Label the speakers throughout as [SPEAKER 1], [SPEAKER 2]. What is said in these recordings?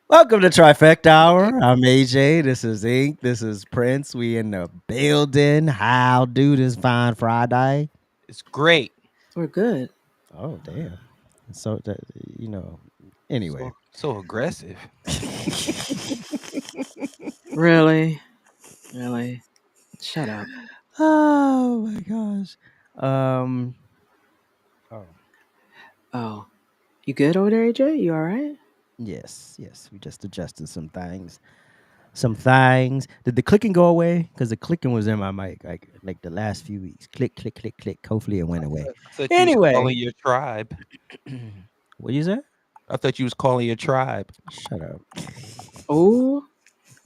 [SPEAKER 1] Welcome to Trifecta Hour. I'm AJ. This is Ink. This is Prince. We in the building. How do this fine Friday?
[SPEAKER 2] It's great.
[SPEAKER 3] We're good.
[SPEAKER 1] Oh damn! So that you know. Anyway,
[SPEAKER 2] So aggressive.
[SPEAKER 3] Really? Really? Shut up.
[SPEAKER 1] oh my gosh. Um. Oh
[SPEAKER 3] Oh. You good over there, AJ? You all right?
[SPEAKER 1] yes. We just adjusted some things. Some things. Did the clicking go away? Because the clicking was in my mic like the last few weeks. Click, click, click, click. Hopefully it went away.
[SPEAKER 2] I thought you was
[SPEAKER 1] Anyway.
[SPEAKER 2] calling your tribe.
[SPEAKER 1] What you say?
[SPEAKER 2] I thought you was calling your tribe.
[SPEAKER 1] Shut up.
[SPEAKER 3] Oh.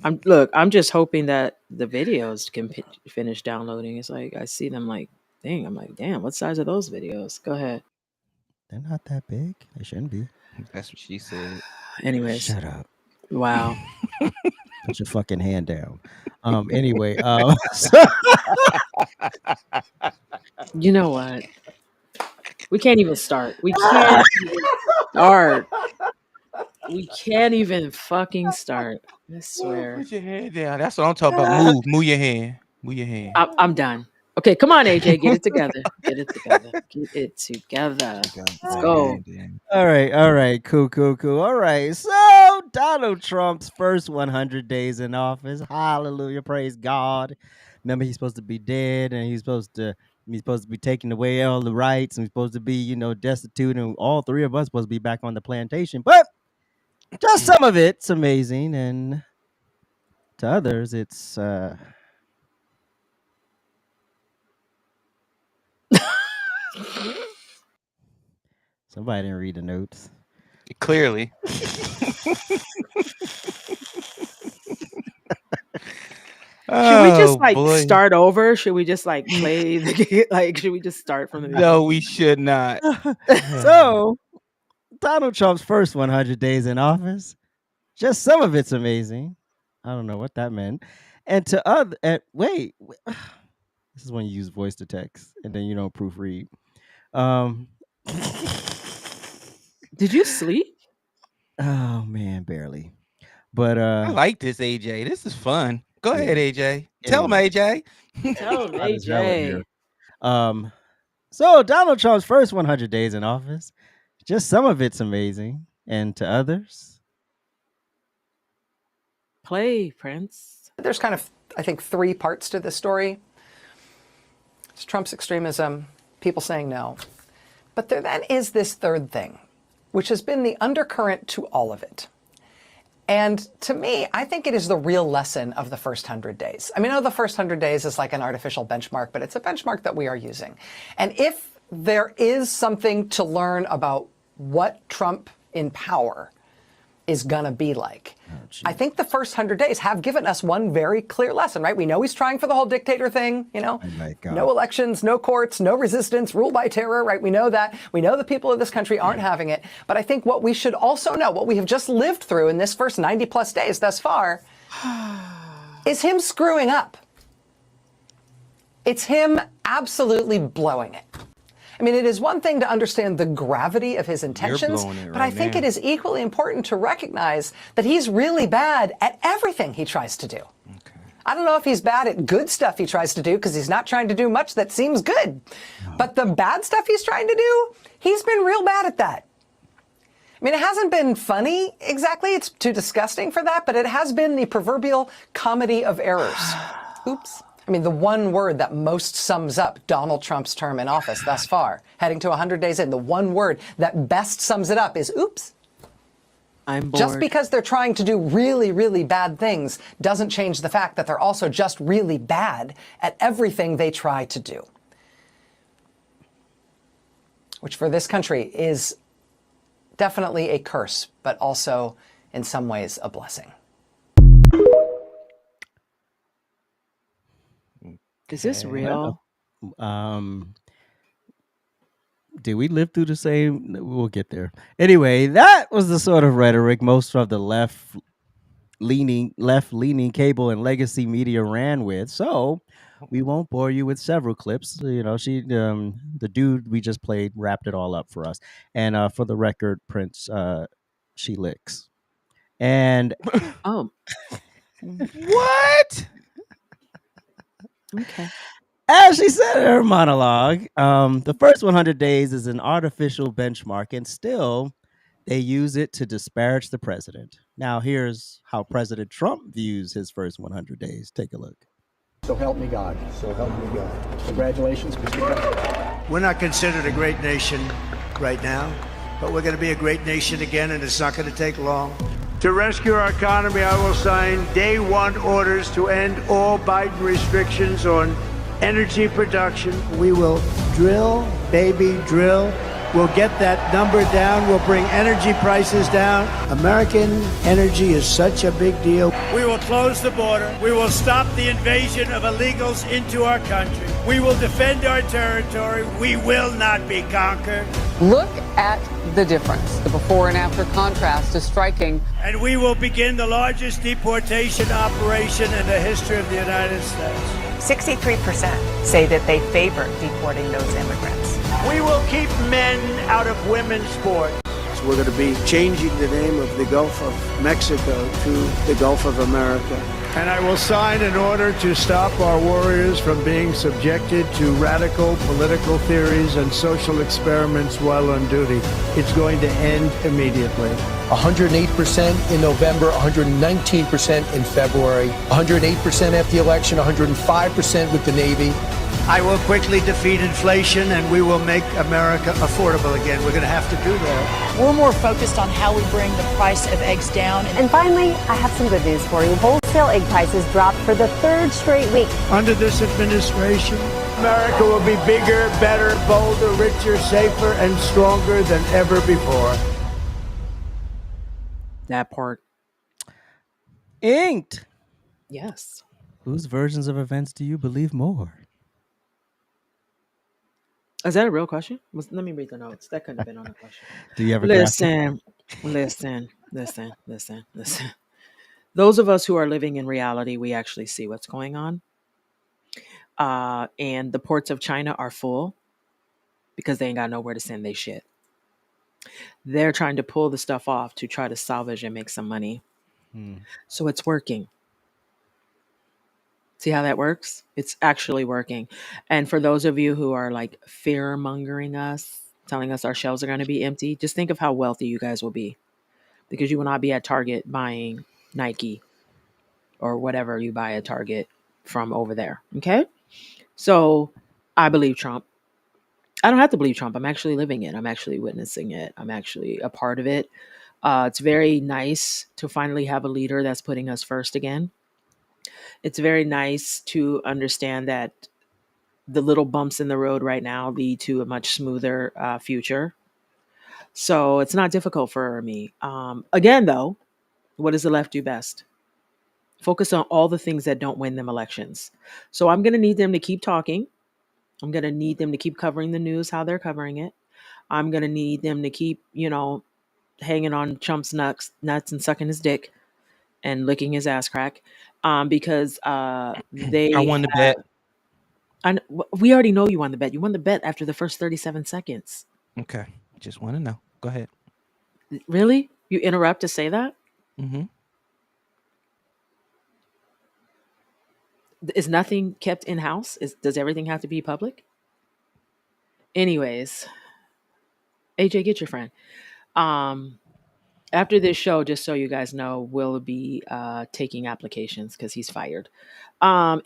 [SPEAKER 3] I'm just hoping that the videos can finish downloading. It's like I see them like, dang, I'm like, damn, what size are those videos? Go ahead.
[SPEAKER 1] They're not that big. They shouldn't be.
[SPEAKER 2] That's what she said.
[SPEAKER 3] Anyways.
[SPEAKER 1] Shut up.
[SPEAKER 3] Wow.
[SPEAKER 1] Put your fucking hand down. Anyway,
[SPEAKER 3] You know what? We can't even start. We can't even start. We can't even fucking start. I swear.
[SPEAKER 2] Put your hand down. That's what I'm talking about. Move your hand. Move your hand.
[SPEAKER 3] I'm done. Okay, come on, AJ. Get it together. Get it together. Get it together. Let's go.
[SPEAKER 1] all right. Cool. All right. So Donald Trump's first 100 days in office. Hallelujah. Praise God. Remember, he's supposed to be dead, and he's supposed to be taking away all the rights, and he's supposed to be, destitute, and all three of us supposed to be back on the plantation. But just some of it's amazing, and to others, it's somebody didn't read the notes.
[SPEAKER 2] Clearly.
[SPEAKER 3] Should we just
[SPEAKER 2] boy.
[SPEAKER 3] start over? Should we just play the should we just start from the beginning?
[SPEAKER 2] No, we should not.
[SPEAKER 1] So, Donald Trump's first 100 days in office, just some of it's amazing. I don't know what that meant. And to other, wait, this is when you use voice to text and then you don't proofread.
[SPEAKER 3] Did you sleep?
[SPEAKER 1] Oh man, barely. But
[SPEAKER 2] I like this, AJ. This is fun. Go ahead, AJ. Tell him,
[SPEAKER 1] Anyway.
[SPEAKER 2] AJ.
[SPEAKER 3] Tell him,
[SPEAKER 1] How does that look here?
[SPEAKER 3] AJ.
[SPEAKER 1] So Donald Trump's first 100 days in office, just some of it's amazing, and to others,
[SPEAKER 3] Play, Prince.
[SPEAKER 4] There's kind of, I think, three parts to this story. It's Trump's extremism, people saying no. But there then is this third thing, which has been the undercurrent to all of it. And to me, I think it is the real lesson of the first 100 days. I mean, I know the first 100 days is like an artificial benchmark, but it's a benchmark that we are using. And if there is something to learn about what Trump in power is going to be like, I think the first 100 days have given us one very clear lesson, right? We know he's trying for the whole dictator thing, no elections, no courts, no resistance, rule by terror, right? We know that. We know the people of this country aren't having it. But I think what we should also know, what we have just lived through in this first 90 plus days thus far, is him screwing up. It's him absolutely blowing it. I mean, it is one thing to understand the gravity of his intentions, but I think it is equally important to recognize that he's really bad at everything he tries to do. Okay. I don't know if he's bad at good stuff he tries to do, because he's not trying to do much that seems good. No. But the bad stuff he's trying to do, he's been real bad at that. I mean, it hasn't been funny exactly. It's too disgusting for that, but it has been the proverbial comedy of errors. Oops. I mean, the one word that most sums up Donald Trump's term in office thus far, heading to 100 days in, the one word that best sums it up is oops.
[SPEAKER 3] I'm bored.
[SPEAKER 4] Just because they're trying to do really, really bad things doesn't change the fact that they're also just really bad at everything they try to do. Which for this country is definitely a curse, but also in some ways a blessing.
[SPEAKER 3] Is this real?
[SPEAKER 1] Did we live through the same? We'll get there. Anyway, that was the sort of rhetoric most of the left-leaning cable and legacy media ran with. So we won't bore you with several clips. The dude we just played wrapped it all up for us. And for the record, Prince, she licks. And
[SPEAKER 3] Oh,
[SPEAKER 2] What?
[SPEAKER 3] okay.
[SPEAKER 1] as she said in her monologue, the first 100 days is an artificial benchmark, and still they use it to disparage the president. Now, here's how President Trump views his first 100 days. Take a look.
[SPEAKER 5] So help me God. So help me God. Congratulations, Mr. President.
[SPEAKER 6] We're not considered a great nation right now, but we're going to be a great nation again, and it's not going to take long. To rescue our economy, I will sign day one orders to end all Biden restrictions on energy production. We will drill, baby, drill. We'll get that number down. We'll bring energy prices down. American energy is such a big deal. We will close the border. We will stop the invasion of illegals into our country. We will defend our territory. We will not be conquered.
[SPEAKER 7] Look at the difference. The before and after contrast is striking.
[SPEAKER 6] And we will begin the largest deportation operation in the history of the United States.
[SPEAKER 8] 63% say that they favor deporting those immigrants.
[SPEAKER 6] We will keep men out of women's sports. So we're going to be changing the name of the Gulf of Mexico to the Gulf of America. And I will sign an order to stop our warriors from being subjected to radical political theories and social experiments while on duty. It's going to end immediately.
[SPEAKER 9] 108% in November, 119% in February, 108% after the election, 105% with the Navy.
[SPEAKER 6] I will quickly defeat inflation and we will make America affordable again. We're going to have to do that.
[SPEAKER 10] We're more focused on how we bring the price of eggs down.
[SPEAKER 11] And finally, I have some good news for you. Wholesale egg prices dropped for the third straight week.
[SPEAKER 6] Under this administration, America will be bigger, better, bolder, richer, safer, and stronger than ever before.
[SPEAKER 3] That part.
[SPEAKER 1] Inked.
[SPEAKER 3] Yes.
[SPEAKER 1] Whose versions of events do you believe more?
[SPEAKER 3] Is that a real question? Let me read the notes. That couldn't have been on a question.
[SPEAKER 1] Do you ever
[SPEAKER 3] Listen. Those of us who are living in reality, we actually see what's going on. And the ports of China are full because they ain't got nowhere to send their shit. They're trying to pull the stuff off to try to salvage and make some money. So it's working. See how that works? It's actually working. And for those of you who are like fear mongering us, telling us our shelves are going to be empty, just think of how wealthy you guys will be, because you will not be at Target buying Nike or whatever you buy at Target from over there. Okay. So I believe Trump. I don't have to believe Trump. I'm actually living it. I'm actually witnessing it. I'm actually a part of it. It's very nice to finally have a leader that's putting us first again. It's very nice to understand that the little bumps in the road right now lead to a much smoother future. So it's not difficult for me. Again, though, what does the left do best? Focus on all the things that don't win them elections. So I'm going to need them to keep talking. I'm going to need them to keep covering the news how they're covering it. I'm going to need them to keep, hanging on Trump's nuts and sucking his dick and licking his ass crack. Because they...
[SPEAKER 2] I won the bet.
[SPEAKER 3] We already know you won the bet. You won the bet after the first 37 seconds.
[SPEAKER 2] Okay. Just want to know. Go ahead.
[SPEAKER 3] Really? You interrupt to say that?
[SPEAKER 2] Mm-hmm.
[SPEAKER 3] Is nothing kept in-house? Does everything have to be public? Anyways, AJ, get your friend. After this show, just so you guys know, we'll be taking applications because he's fired. So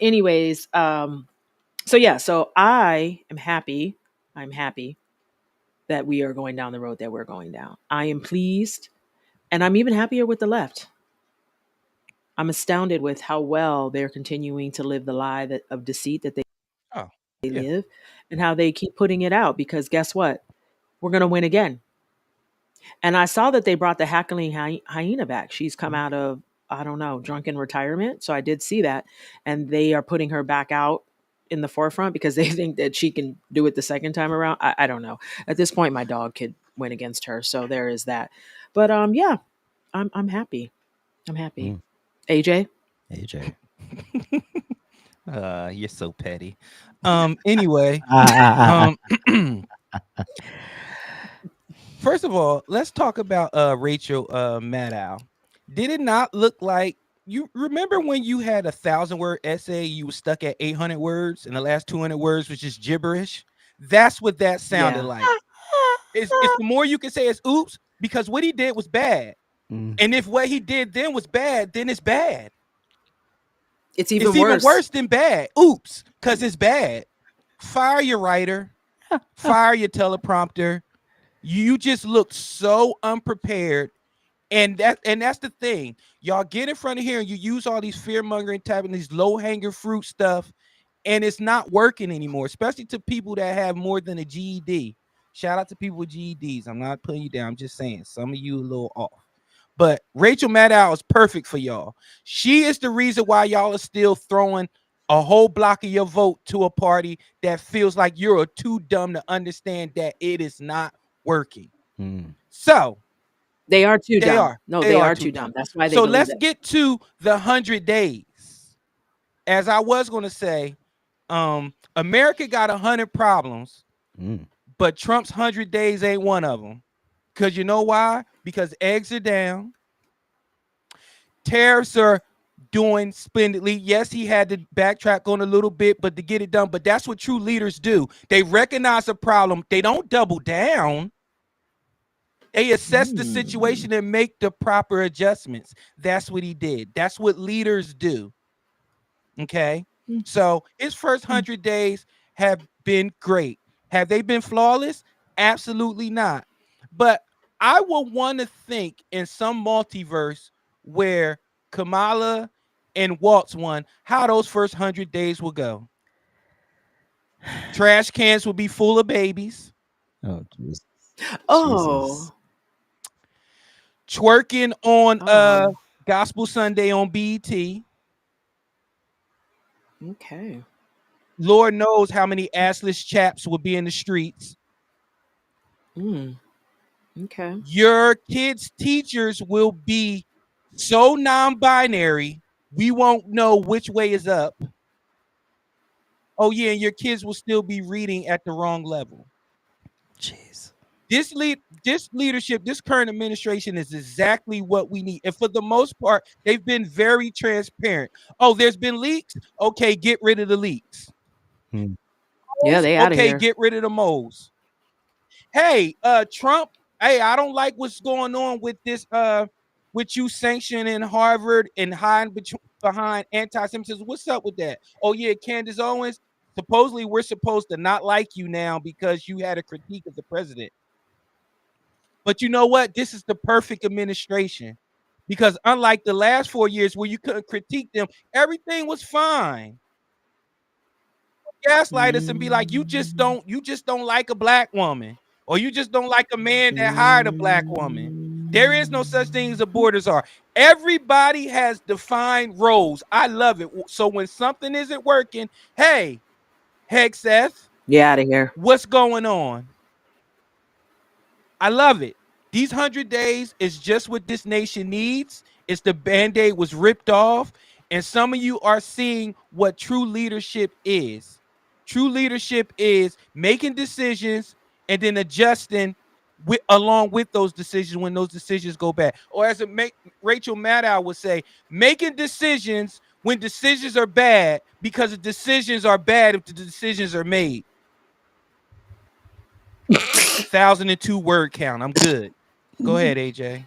[SPEAKER 3] I am happy. I'm happy that we are going down the road that we're going down. I am pleased, and I'm even happier with the left. I'm astounded with how well they're continuing to live the lie of deceit that they live, and how they keep putting it out, because guess what? We're going to win again. And I saw that they brought the hackling hyena back. She's come out of, I don't know, drunken retirement. So I did see that. And they are putting her back out in the forefront because they think that she can do it the second time around. I don't know. At this point, my dog could win against her. So there is that. But yeah, I'm happy. I'm happy. AJ?
[SPEAKER 2] You're so petty. Anyway. First of all, let's talk about Rachel Maddow. Did it not look like you remember when you had 1,000-word essay, you were stuck at 800 words, and the last 200 words was just gibberish? That's what that sounded
[SPEAKER 3] Yeah.
[SPEAKER 2] like. It's the more you can say it's oops, because what he did was bad.
[SPEAKER 1] Mm.
[SPEAKER 2] And if what he did then was bad, then it's bad.
[SPEAKER 3] It's even
[SPEAKER 2] It's even
[SPEAKER 3] worse.
[SPEAKER 2] worse than bad. Oops, because it's bad. Fire your writer, fire your teleprompter. You just look so unprepared. And that's the thing. Y'all get in front of here and you use all these fear-mongering type and these low-hanging fruit stuff, and it's not working anymore, especially to people that have more than a GED. Shout out to people with GEDs. I'm not putting you down. I'm just saying some of you a little off. But Rachel Maddow is perfect for y'all. She is the reason why y'all are still throwing a whole block of your vote to a party that feels like you're too dumb to understand that it is not working.
[SPEAKER 1] Mm.
[SPEAKER 2] So
[SPEAKER 3] They are too
[SPEAKER 2] they
[SPEAKER 3] dumb.
[SPEAKER 2] are.
[SPEAKER 3] No,
[SPEAKER 2] They
[SPEAKER 3] they
[SPEAKER 2] are
[SPEAKER 3] are
[SPEAKER 2] too
[SPEAKER 3] too
[SPEAKER 2] dumb.
[SPEAKER 3] dumb. That's why they
[SPEAKER 2] So
[SPEAKER 3] believe
[SPEAKER 2] let's
[SPEAKER 3] it.
[SPEAKER 2] get to the 100 days. As I was going to say, America got 100 problems, but Trump's 100 days ain't one of them. Because you know why? Because eggs are down. Tariffs are doing splendidly. Yes, he had to backtrack on a little bit, but to get it done. But that's what true leaders do. They recognize a problem. They don't double down. They assess the situation and make the proper adjustments. That's what he did. That's what leaders do. Okay. So his first 100 days have been great. Have they been flawless? Absolutely not. But I will want to think in some multiverse where Kamala and Waltz won, how those first 100 days will go. Trash cans will be full of babies.
[SPEAKER 1] Oh, Jesus.
[SPEAKER 3] Oh.
[SPEAKER 2] Twerking on
[SPEAKER 3] Oh.
[SPEAKER 2] Gospel Sunday on BET.
[SPEAKER 3] Okay.
[SPEAKER 2] Lord knows how many assless chaps will be in the streets.
[SPEAKER 3] Okay.
[SPEAKER 2] Your kids' teachers will be so non-binary, we won't know which way is up. Oh yeah, and your kids will still be reading at the wrong level.
[SPEAKER 1] Jeez.
[SPEAKER 2] This leadership, this current administration is exactly what we need. And for the most part, they've been very transparent. Oh, there's been leaks? Okay, get rid of the leaks.
[SPEAKER 3] Yeah, they out of
[SPEAKER 2] Okay,
[SPEAKER 3] here.
[SPEAKER 2] get rid of the moles. Hey, Trump, hey, I don't like what's going on with this with you sanctioning Harvard and hiding behind anti-Semitism. What's up with that? Oh yeah, Candace Owens, supposedly we're supposed to not like you now because you had a critique of the president. But you know what? This is the perfect administration, because unlike the last 4 years where you couldn't critique them, everything was fine. Gaslight us and be like, you just don't like a black woman, or you just don't like a man that hired a black woman. There is no such thing as a borders are. Everybody has defined roles. I love it. So when something isn't working, hey, Hegseth,
[SPEAKER 3] Get out of here.
[SPEAKER 2] what's going on? I love it. These 100 days is just what this nation needs. It's the Band-Aid was ripped off, and some of you are seeing what true leadership is. True leadership is making decisions and then adjusting along with those decisions when those decisions go bad. Or as Rachel Maddow would say, making decisions when decisions are bad because the decisions are bad if the decisions are made. 1,002 word count. I'm good. Go ahead, AJ.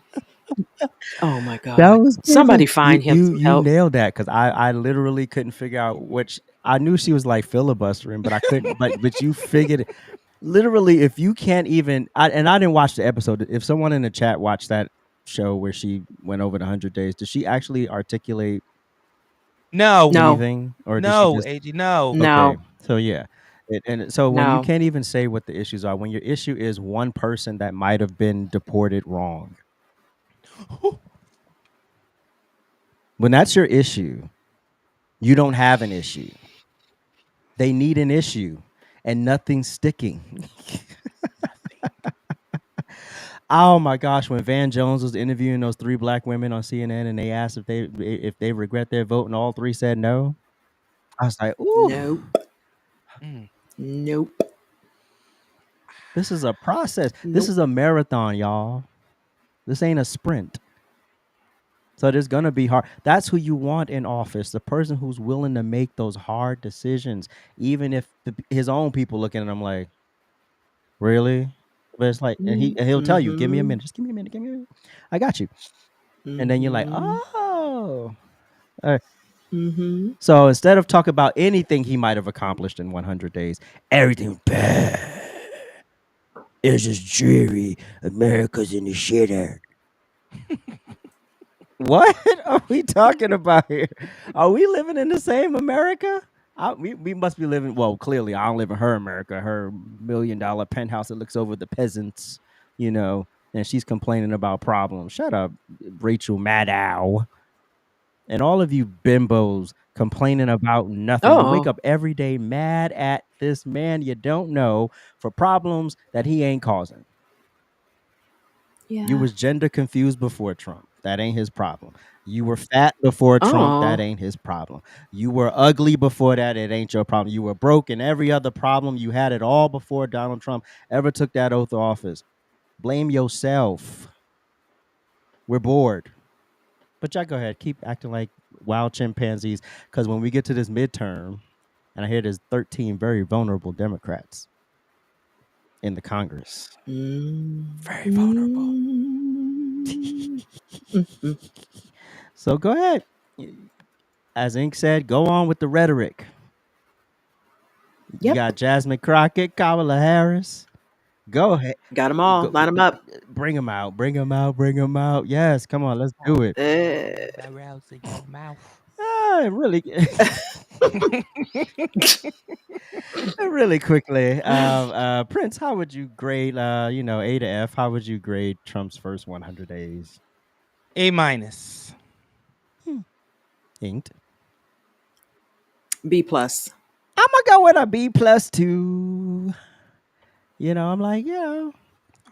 [SPEAKER 3] Oh my God.
[SPEAKER 1] That was
[SPEAKER 3] Somebody
[SPEAKER 1] perfect.
[SPEAKER 3] find him some
[SPEAKER 1] You
[SPEAKER 3] help.
[SPEAKER 1] nailed that, because I literally couldn't figure out which. I knew she was like filibustering, but I couldn't. But you figured it. Literally, if you can't even, and I didn't watch the episode. If someone in the chat watched that show where she went over the 100 days, did she actually articulate
[SPEAKER 2] No,
[SPEAKER 1] anything, or did she
[SPEAKER 2] no,
[SPEAKER 1] just?
[SPEAKER 2] AJ, no.
[SPEAKER 1] Okay,
[SPEAKER 3] No.
[SPEAKER 1] so yeah, and so when you
[SPEAKER 3] No.
[SPEAKER 1] can't even say what the issues are, when your issue is one person that might have been deported wrong, when that's your issue, you don't have an issue. They need an issue, and nothing's sticking. Oh my gosh, when Van Jones was interviewing those 3 black women on CNN and they asked if they regret their vote, and all 3 said no, I was like, ooh,
[SPEAKER 3] Nope. Nope.
[SPEAKER 1] this is a process. This
[SPEAKER 3] Nope.
[SPEAKER 1] is a marathon, y'all. This ain't a sprint. So there's gonna be hard. That's who you want in office, the person who's willing to make those hard decisions, even if his own people looking at him like, really? But it's like, and he'll tell you, give me a minute, just give me a minute, I got you. And then you're like, oh. So instead of talking about anything he might have accomplished in 100 days, everything bad. It's just dreary. America's in the shitter. What are we talking about here? Are we living in the same America? We must be living. Well, clearly, I don't live in her America. Her $1 million penthouse that looks over the peasants, and she's complaining about problems. Shut up, Rachel Maddow. And all of you bimbos complaining about nothing. You wake up every day mad at this man you don't know for problems that he ain't causing.
[SPEAKER 3] Yeah.
[SPEAKER 1] You was gender confused before Trump. That ain't his problem. You were fat before Trump. That ain't his problem. You were ugly before that. It ain't your problem. You were broke and every other problem. You had it all before Donald Trump ever took that oath of office. Blame yourself. We're bored. But y'all go ahead. Keep acting like wild chimpanzees. Because when we get to this midterm, and I hear there's 13 very vulnerable Democrats in the Congress. Very vulnerable. So go ahead. As Ink said, go on with the rhetoric. You got Jasmine Crockett, Kamala Harris. Go ahead.
[SPEAKER 3] Got them all. Line them up.
[SPEAKER 1] Bring them out. Bring them out. Bring them out. Yes, come on. Let's do it. Really. Really quickly, Prince, how would you grade, A to F? How would you grade Trump's first 100 days?
[SPEAKER 2] A-.
[SPEAKER 1] Inked.
[SPEAKER 3] B+.
[SPEAKER 1] I'm gonna go with a B+ too. I'm like,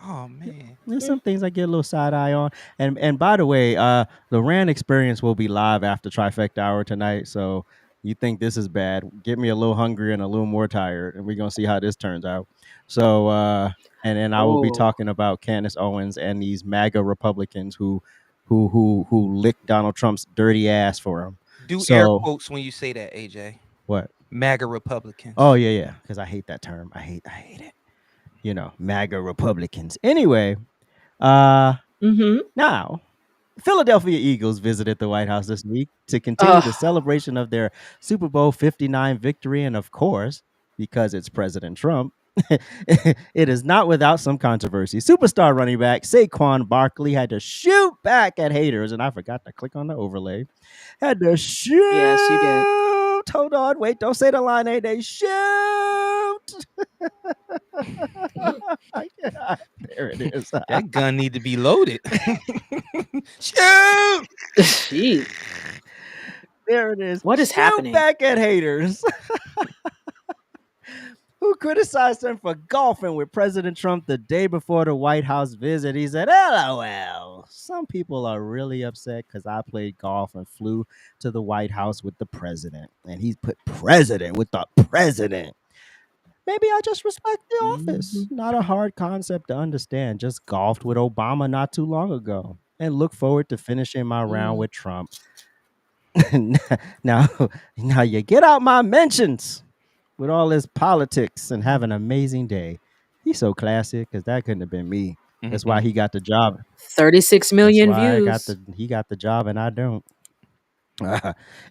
[SPEAKER 2] oh man,
[SPEAKER 1] there's some things I get a little side eye on. And by the way, the Rand experience will be live after Trifecta Hour tonight. So you think this is bad? Get me a little hungry and a little more tired, and we're gonna see how this turns out. So and then I will be talking about Candace Owens and these MAGA Republicans who licked Donald Trump's dirty ass for him.
[SPEAKER 2] Do air quotes when you say that, AJ.
[SPEAKER 1] What?
[SPEAKER 2] MAGA Republicans.
[SPEAKER 1] Oh yeah, because I hate that term. I hate it. MAGA Republicans. Anyway, now Philadelphia Eagles visited the White House this week to continue the celebration of their Super Bowl 59 victory, and of course, because it's President Trump, it is not without some controversy. Superstar running back Saquon Barkley had to shoot back at haters, and I forgot to click on the overlay. Had to shoot.
[SPEAKER 3] Yes, you did.
[SPEAKER 1] Hold on, wait, don't say the line. They shoot. There it is.
[SPEAKER 2] That gun need to be loaded. Shoot!
[SPEAKER 3] Jeez.
[SPEAKER 1] There it is.
[SPEAKER 3] What is happening?
[SPEAKER 1] Back at haters who criticized him for golfing with President Trump the day before the White House visit. He said, LOL. Some people are really upset because I played golf and flew to the White House with the president. And he's put president with the president. Maybe I just respect the office. Not a hard concept to understand. Just golfed with Obama not too long ago and look forward to finishing my round with Trump. Now you get out my mentions with all this politics and have an amazing day. He's so classy because that couldn't have been me. That's why he got the job.
[SPEAKER 3] 36 million views.
[SPEAKER 1] He got the job and I don't.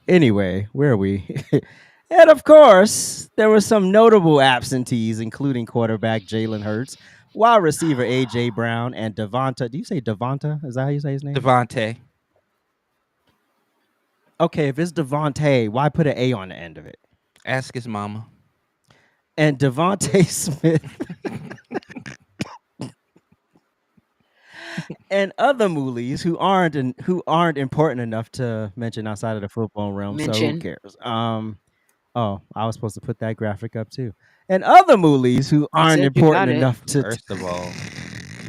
[SPEAKER 1] Anyway, where are we? And of course, there were some notable absentees, including quarterback Jalen Hurts, wide receiver A.J. Brown, and Devonta. Do you say Devonta? Is that how you say his name?
[SPEAKER 2] Devontae.
[SPEAKER 1] Okay, if it's Devontae, why put an A on the end of it?
[SPEAKER 2] Ask his mama.
[SPEAKER 1] And Devontae Smith and other moolies who aren't important enough to mention outside of the football realm. So who cares? Oh, I was supposed to put that graphic up too. And other moolies who aren't important enough to.
[SPEAKER 2] First of all,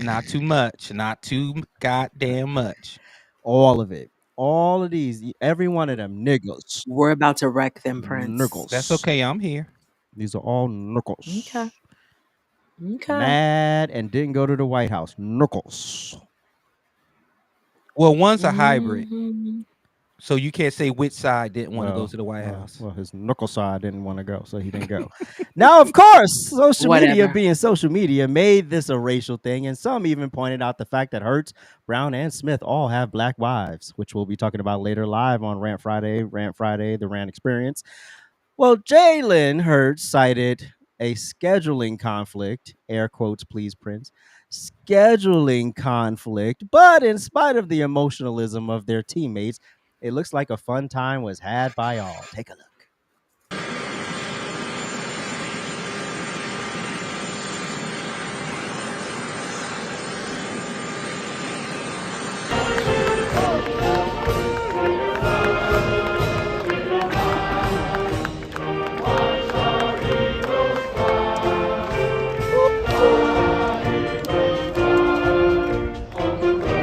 [SPEAKER 2] not too much, not too goddamn much.
[SPEAKER 1] All of it. All of these, every one of them niggas.
[SPEAKER 3] We're about to wreck them, Prince.
[SPEAKER 1] Niggles.
[SPEAKER 2] That's okay. I'm here.
[SPEAKER 1] These are all niggles.
[SPEAKER 3] Okay.
[SPEAKER 1] Mad and didn't go to the White House. Niggles.
[SPEAKER 2] Well, one's a hybrid.
[SPEAKER 3] Mhm.
[SPEAKER 2] So you can't say which side didn't want to go to the White
[SPEAKER 1] well,
[SPEAKER 2] House.
[SPEAKER 1] well, his knuckle side didn't want to go, so he didn't go. Now, of course, social media
[SPEAKER 3] Whatever.
[SPEAKER 1] being social media made this a racial thing, and some even pointed out the fact that Hurts, Brown, and Smith all have black wives, which we'll be talking about later live on Rant Friday, the Rant Experience. Well, Jalen Hurts cited a scheduling conflict, air quotes, please, Prince, scheduling conflict, but in spite of the emotionalism of their teammates, it looks like a fun time was had by all. Take a look.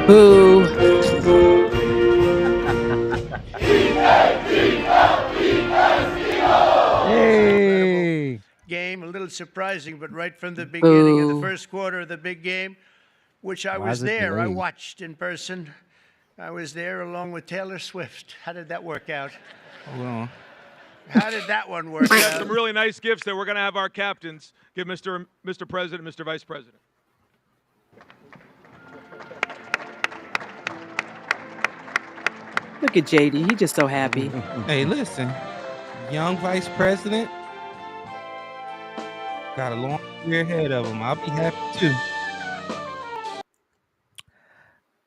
[SPEAKER 3] Boo.
[SPEAKER 1] Hey.
[SPEAKER 6] Game, a little surprising, but right from the beginning of the
[SPEAKER 3] Boo.
[SPEAKER 6] first quarter of the big game, which I
[SPEAKER 1] Why
[SPEAKER 6] was
[SPEAKER 1] is it
[SPEAKER 6] there, I
[SPEAKER 1] delayed?
[SPEAKER 6] watched in person. I was there along with Taylor Swift. How did that work out?
[SPEAKER 2] Hold on.
[SPEAKER 6] How did that one work
[SPEAKER 12] We got
[SPEAKER 6] out?
[SPEAKER 12] some really nice gifts that we're going to have our captains give Mr. President, Mr. Vice President.
[SPEAKER 3] Look at JD. He's just so happy.
[SPEAKER 2] Hey, listen, young vice president got a long career ahead of him. I'll be happy too.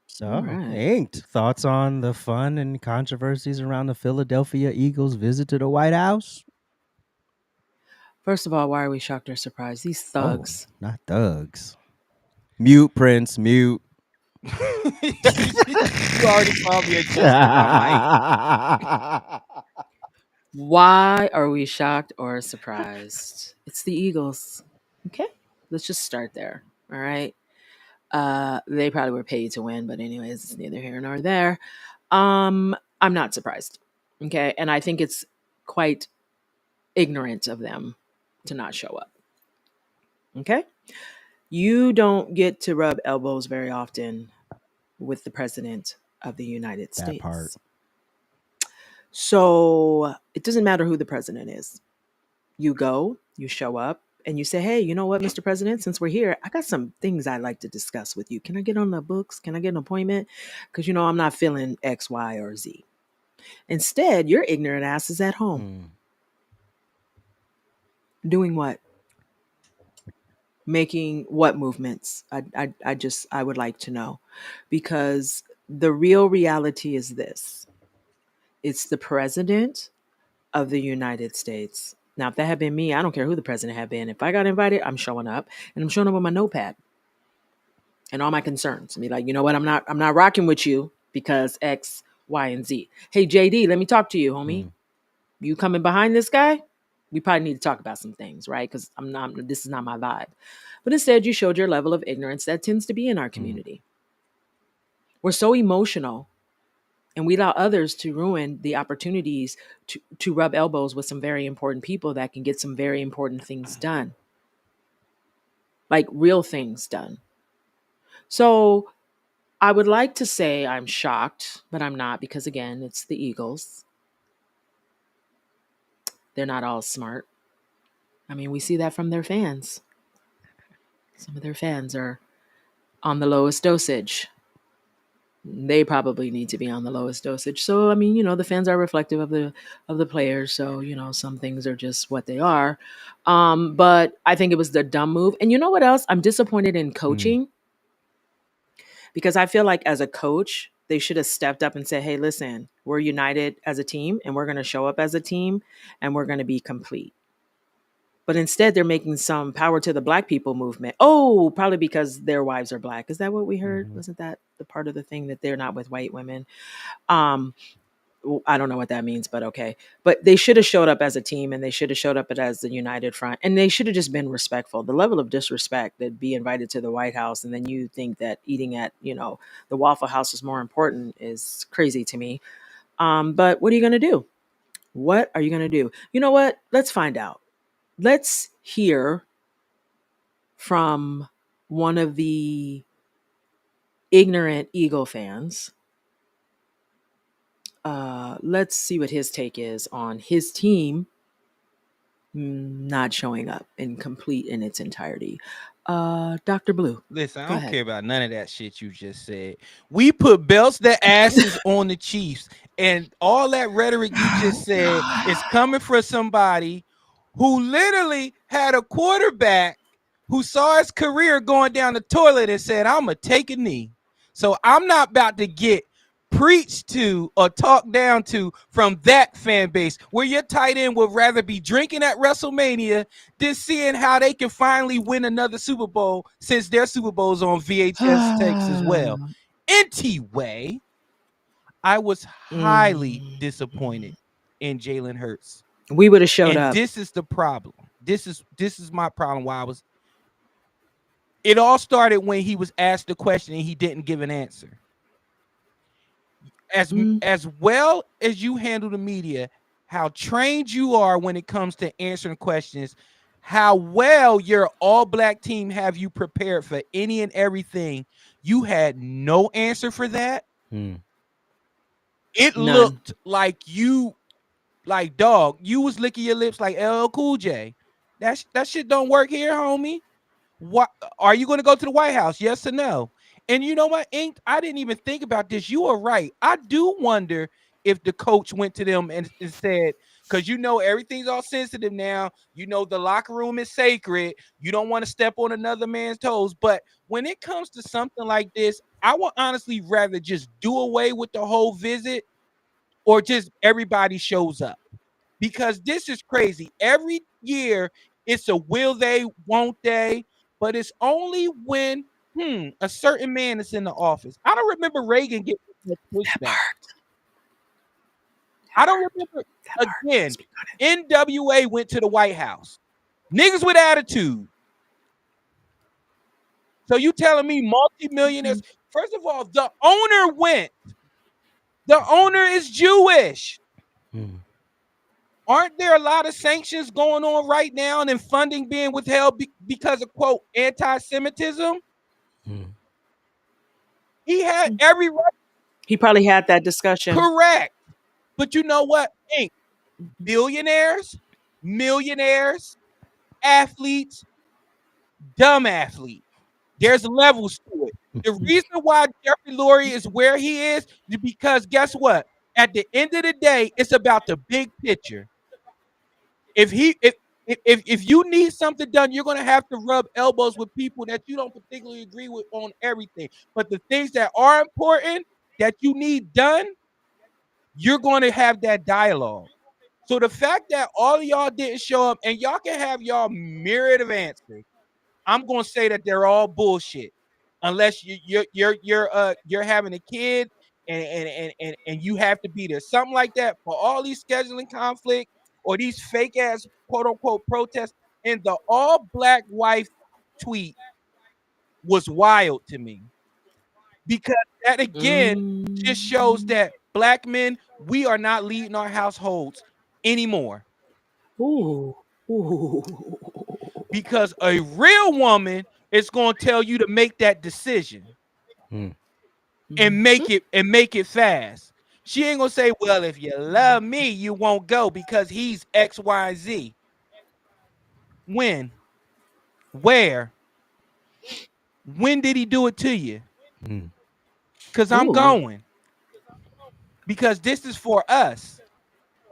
[SPEAKER 1] So,
[SPEAKER 3] right.
[SPEAKER 1] Inked, thoughts on the fun and controversies around the Philadelphia Eagles' visit to the White House?
[SPEAKER 3] First of all, why are we shocked or surprised? These thugs.
[SPEAKER 1] Oh, not thugs. Mute, Prince, mute.
[SPEAKER 2] You already called me adjusting my
[SPEAKER 3] Why are we shocked or surprised? It's the Eagles. Okay. Let's just start there. All right. They probably were paid to win, but anyways, it's neither here nor there. I'm not surprised. Okay. And I think it's quite ignorant of them to not show up. Okay. You don't get to rub elbows very often with the president of the United States.
[SPEAKER 1] That part.
[SPEAKER 3] So it doesn't matter who the president is. You go, you show up, and you say, hey, you know what, Mr. President, since we're here, I got some things I'd like to discuss with you. Can I get on the books? Can I get an appointment? Because, I'm not feeling X, Y, or Z. Instead, your ignorant ass is at home. Doing what? Making what movements? I would like to know. Because the real reality is this. It's the president of the United States. Now, if that had been me, I don't care who the president had been. If I got invited, I'm showing up, and I'm showing up with my notepad and all my concerns. And be like, you know what? I'm not rocking with you because X, Y, and Z. Hey, JD, let me talk to you, homie. You coming behind this guy? We probably need to talk about some things, right? Because this is not my vibe. But instead, you showed your level of ignorance that tends to be in our community. We're so emotional. And we allow others to ruin the opportunities to rub elbows with some very important people that can get some very important things done. Like real things done. So I would like to say I'm shocked, but I'm not because, again, it's the Eagles. They're not all smart. I mean, we see that from their fans. Some of their fans are on the lowest dosage. They probably need to be on the lowest dosage. So, I mean, the fans are reflective of the players. So, some things are just what they are. But I think it was the dumb move. And you know what else? I'm disappointed in coaching because I feel like as a coach, they should have stepped up and said, hey, listen, we're united as a team and we're going to show up as a team and we're going to be complete. But instead, they're making some power to the black people movement. Oh, probably because their wives are black. Is that what we heard? Wasn't that the part of the thing that they're not with white women? I don't know what that means, but okay. But they should have showed up as a team and they should have showed up as a united front. And they should have just been respectful. The level of disrespect that be invited to the White House and then you think that eating at, the Waffle House is more important is crazy to me. But what are you going to do? What are you going to do? You know what? Let's find out. Let's hear from one of the ignorant Eagle fans Let's see what his take is on his team not showing up in its entirety. Dr. Blue.
[SPEAKER 2] Listen, I
[SPEAKER 3] Go
[SPEAKER 2] don't
[SPEAKER 3] ahead.
[SPEAKER 2] care about none of that shit you just said. We put belts that asses on the Chiefs, and all that rhetoric you just said is coming from somebody who literally had a quarterback who saw his career going down the toilet and said, I'm going to take a knee. So I'm not about to get preached to or talked down to from that fan base where your tight end would rather be drinking at WrestleMania than seeing how they can finally win another Super Bowl since their Super Bowl's on VHS tapes as well. Anyway, I was highly disappointed in Jalen Hurts.
[SPEAKER 3] We would have showed
[SPEAKER 2] and
[SPEAKER 3] up.
[SPEAKER 2] This is the problem. This is my problem. Why it all started when he was asked a question and he didn't give an answer. As well as you handle the media, how trained you are when it comes to answering questions, how well your all-black team have you prepared for any and everything, you had no answer for that. It
[SPEAKER 3] None.
[SPEAKER 2] looked like you, like, dog, you was licking your lips like LL Cool J. That shit don't work here, homie. What are you going to go to the White House? Yes or no? And you know what, Ink? I didn't even think about this. You are right. I do wonder if the coach went to them and said, because you know everything's all sensitive now. You know the locker room is sacred. You don't want to step on another man's toes. But when it comes to something like this, I would honestly rather just do away with the whole visit or just everybody shows up. Because this is crazy. Every year it's a will they, won't they, but it's only when a certain man is in the office. I don't remember Reagan getting pushback. I don't remember. Again, NWA went to the White House. Niggas with attitude. So you telling me multimillionaires? First of all, the owner went. The owner is Jewish. Aren't there a lot of sanctions going on right now and funding being withheld because of, quote, anti-Semitism? He had every right.
[SPEAKER 3] He probably had that discussion.
[SPEAKER 2] Correct. But you know what? Billionaires, millionaires, athletes, dumb athletes. There's levels to it. The reason why Jeffrey Lurie is where he is because guess what? At the end of the day, it's about the big picture. If you need something done, you're going to have to rub elbows with people that you don't particularly agree with on everything. But the things that are important that you need done, you're going to have that dialogue. So the fact that all of y'all didn't show up, and y'all can have y'all myriad of answers, I'm going to say that they're all bullshit. Unless you're having a kid and you have to be there, something like that. For all these scheduling conflicts or these fake ass quote unquote protests, and the all black wife tweet was wild to me because that again just shows that black men, we are not leading our households anymore.
[SPEAKER 3] Ooh.
[SPEAKER 2] Because a real woman is going to tell you to make that decision and make it fast. She ain't gonna say, well, if you love me, you won't go because he's X, Y, Z. When? Where? When did he do it to you? Because I'm going. Because this is for us.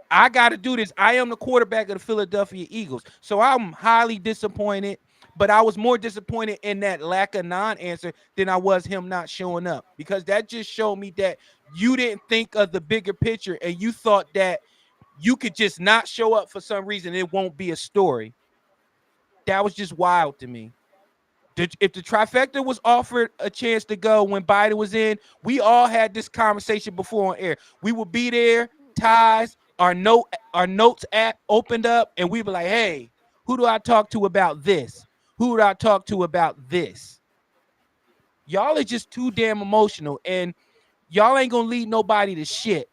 [SPEAKER 2] I got to do this. I am the quarterback of the Philadelphia Eagles. So I'm highly disappointed, but I was more disappointed in that lack of non-answer than I was him not showing up, because that just showed me that you didn't think of the bigger picture and you thought that you could just not show up for some reason. It won't be a story. That was just wild to me. If the trifecta was offered a chance to go when Biden was in, we all had this conversation before on air. We would be there, ties, our notes app opened up, and we were like, hey, who do I talk to about this? Who do I talk to about this? Y'all are just too damn emotional, and y'all ain't gonna lead nobody to shit.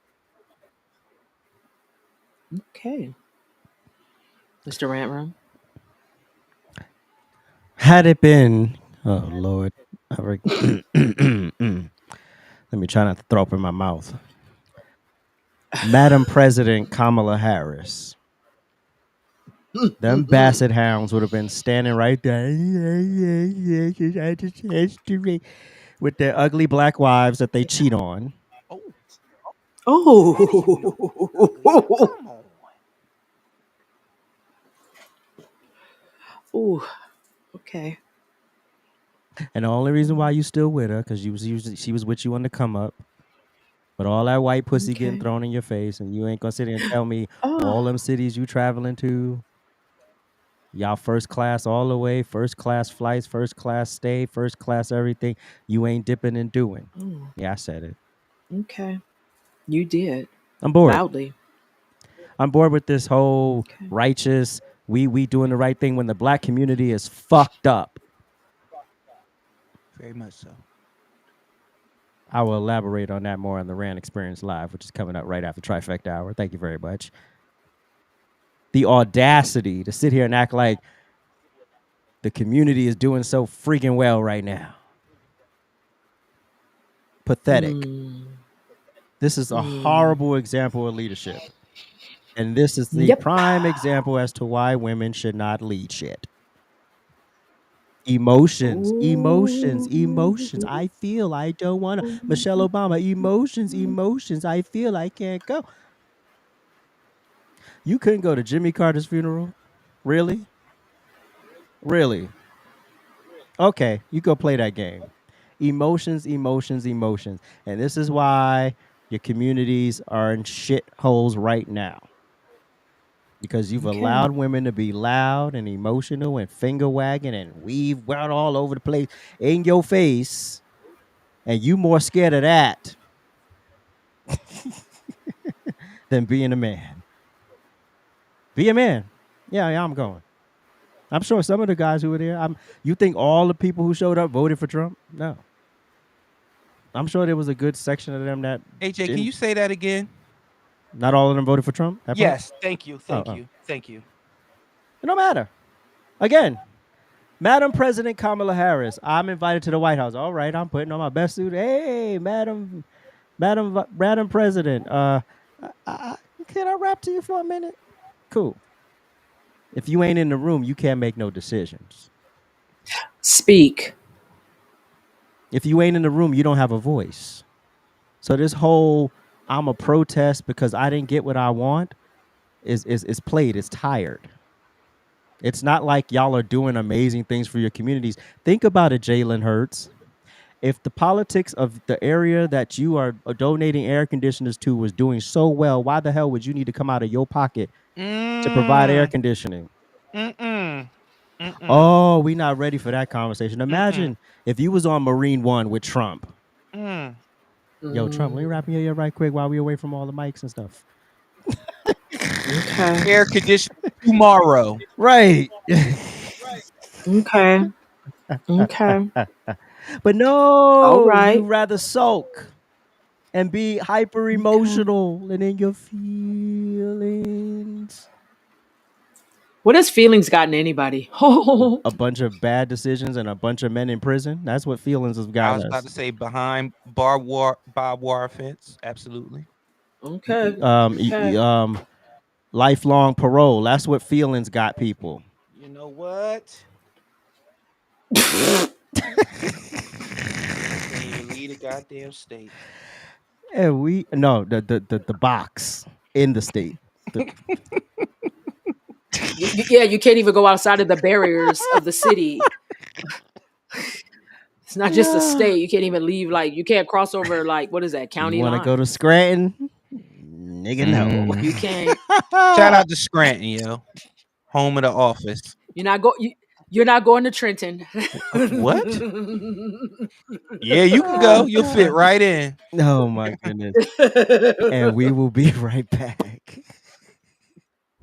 [SPEAKER 3] Okay. Mr. Rantrum.
[SPEAKER 1] Had it been, oh Lord, let me try not to throw up in my mouth. Madam President Kamala Harris. Them basset hounds would have been standing right there with their ugly black wives that they cheat on.
[SPEAKER 3] Oh. Ooh. Okay.
[SPEAKER 1] And the only reason why you still with her, because she was with you on the come up. But all that white pussy getting
[SPEAKER 3] Okay.
[SPEAKER 1] thrown in your face, and you ain't gonna sit here and tell me
[SPEAKER 3] Oh.
[SPEAKER 1] all them cities you traveling to, y'all first class all the way, first class flights, first class stay, first class everything. You ain't dipping and doing.
[SPEAKER 3] Oh.
[SPEAKER 1] Yeah, I said it.
[SPEAKER 3] Okay. You did.
[SPEAKER 1] I'm bored.
[SPEAKER 3] Loudly.
[SPEAKER 1] I'm bored with this whole righteous, we doing the right thing when the black community is fucked up.
[SPEAKER 2] Very much so.
[SPEAKER 1] I will elaborate on that more on the Rand Experience Live, which is coming up right after Trifecta Hour. Thank you very much. The audacity to sit here and act like the community is doing so freaking well right now. Pathetic. This is a horrible example of leadership. And this is the prime example as to why women should not lead shit. Emotions. I feel I don't want to. Michelle Obama, emotions. I feel I can't go. You couldn't go to Jimmy Carter's funeral? Really? Really? Okay, you go play that game. Emotions. And this is why your communities are in shit holes right now. Because you've allowed women to be loud and emotional and finger wagging and weave out all over the place in your face. And you more scared of that than being a man. Be a man. Yeah, I'm going. I'm sure some of the guys who were there, you think all the people who showed up voted for Trump? No. I'm sure there was a good section of them that
[SPEAKER 2] AJ, can you say that again?
[SPEAKER 1] Not all of them voted for Trump?
[SPEAKER 2] Yes, thank you. Thank you.
[SPEAKER 1] It don't matter. Again, Madam President Kamala Harris, I'm invited to the White House. All right, I'm putting on my best suit. Hey, Madam President, can I rap to you for a minute? Cool. If you ain't in the room, you can't make no decisions.
[SPEAKER 3] Speak.
[SPEAKER 1] If you ain't in the room, you don't have a voice. So this whole I'm a protest because I didn't get what I want is played. It's tired. It's not like y'all are doing amazing things for your communities. Think about it, Jalen Hurts. If the politics of the area that you are donating air conditioners to was doing so well, why the hell would you need to come out of your pocket to provide air conditioning? Oh, we not ready for that conversation. Imagine if you was on Marine One with Trump. Yo, Trump, let me wrap your ear right quick while we away from all the mics and stuff.
[SPEAKER 2] Air conditioning tomorrow.
[SPEAKER 1] Right.
[SPEAKER 3] Okay.
[SPEAKER 1] But no,
[SPEAKER 3] all right.
[SPEAKER 1] you rather sulk and be hyper emotional and in your feelings.
[SPEAKER 3] What has feelings gotten anybody?
[SPEAKER 1] A bunch of bad decisions and a bunch of men in prison. That's what feelings have
[SPEAKER 2] I
[SPEAKER 1] gotten
[SPEAKER 2] was
[SPEAKER 1] us.
[SPEAKER 2] about to say behind barbed wire fence. Absolutely.
[SPEAKER 3] Okay.
[SPEAKER 1] Lifelong parole. That's what feelings got people.
[SPEAKER 2] You know what? Can you lead a goddamn state?
[SPEAKER 1] And the box in the state.
[SPEAKER 3] You can't even go outside of the barriers of the city. It's not just a state. You can't even leave. Like, you can't cross over, like, what is that, county line?
[SPEAKER 1] You want to go to Scranton? Nigga, no.
[SPEAKER 3] You can't.
[SPEAKER 2] Shout out to Scranton, yo. Home of the office.
[SPEAKER 3] You're not going to Trenton.
[SPEAKER 2] What? Yeah, you can go. You'll fit right in.
[SPEAKER 1] Oh, my goodness. And we will be right back.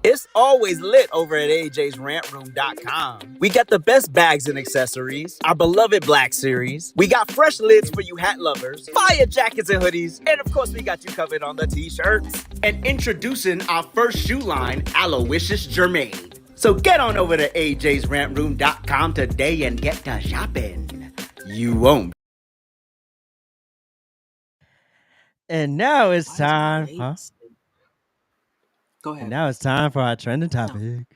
[SPEAKER 13] It's always lit over at ajsrantroom.com. We got the best bags and accessories, our beloved Black Series. We got fresh lids for you hat lovers, fire jackets and hoodies, and of course we got you covered on the t-shirts. And introducing our first shoe line, Aloysius Germain. So get on over to ajsrantroom.com today and get to shopping. You won't.
[SPEAKER 1] And now it's time, huh?
[SPEAKER 3] Go ahead.
[SPEAKER 1] And now it's time for our trending topic.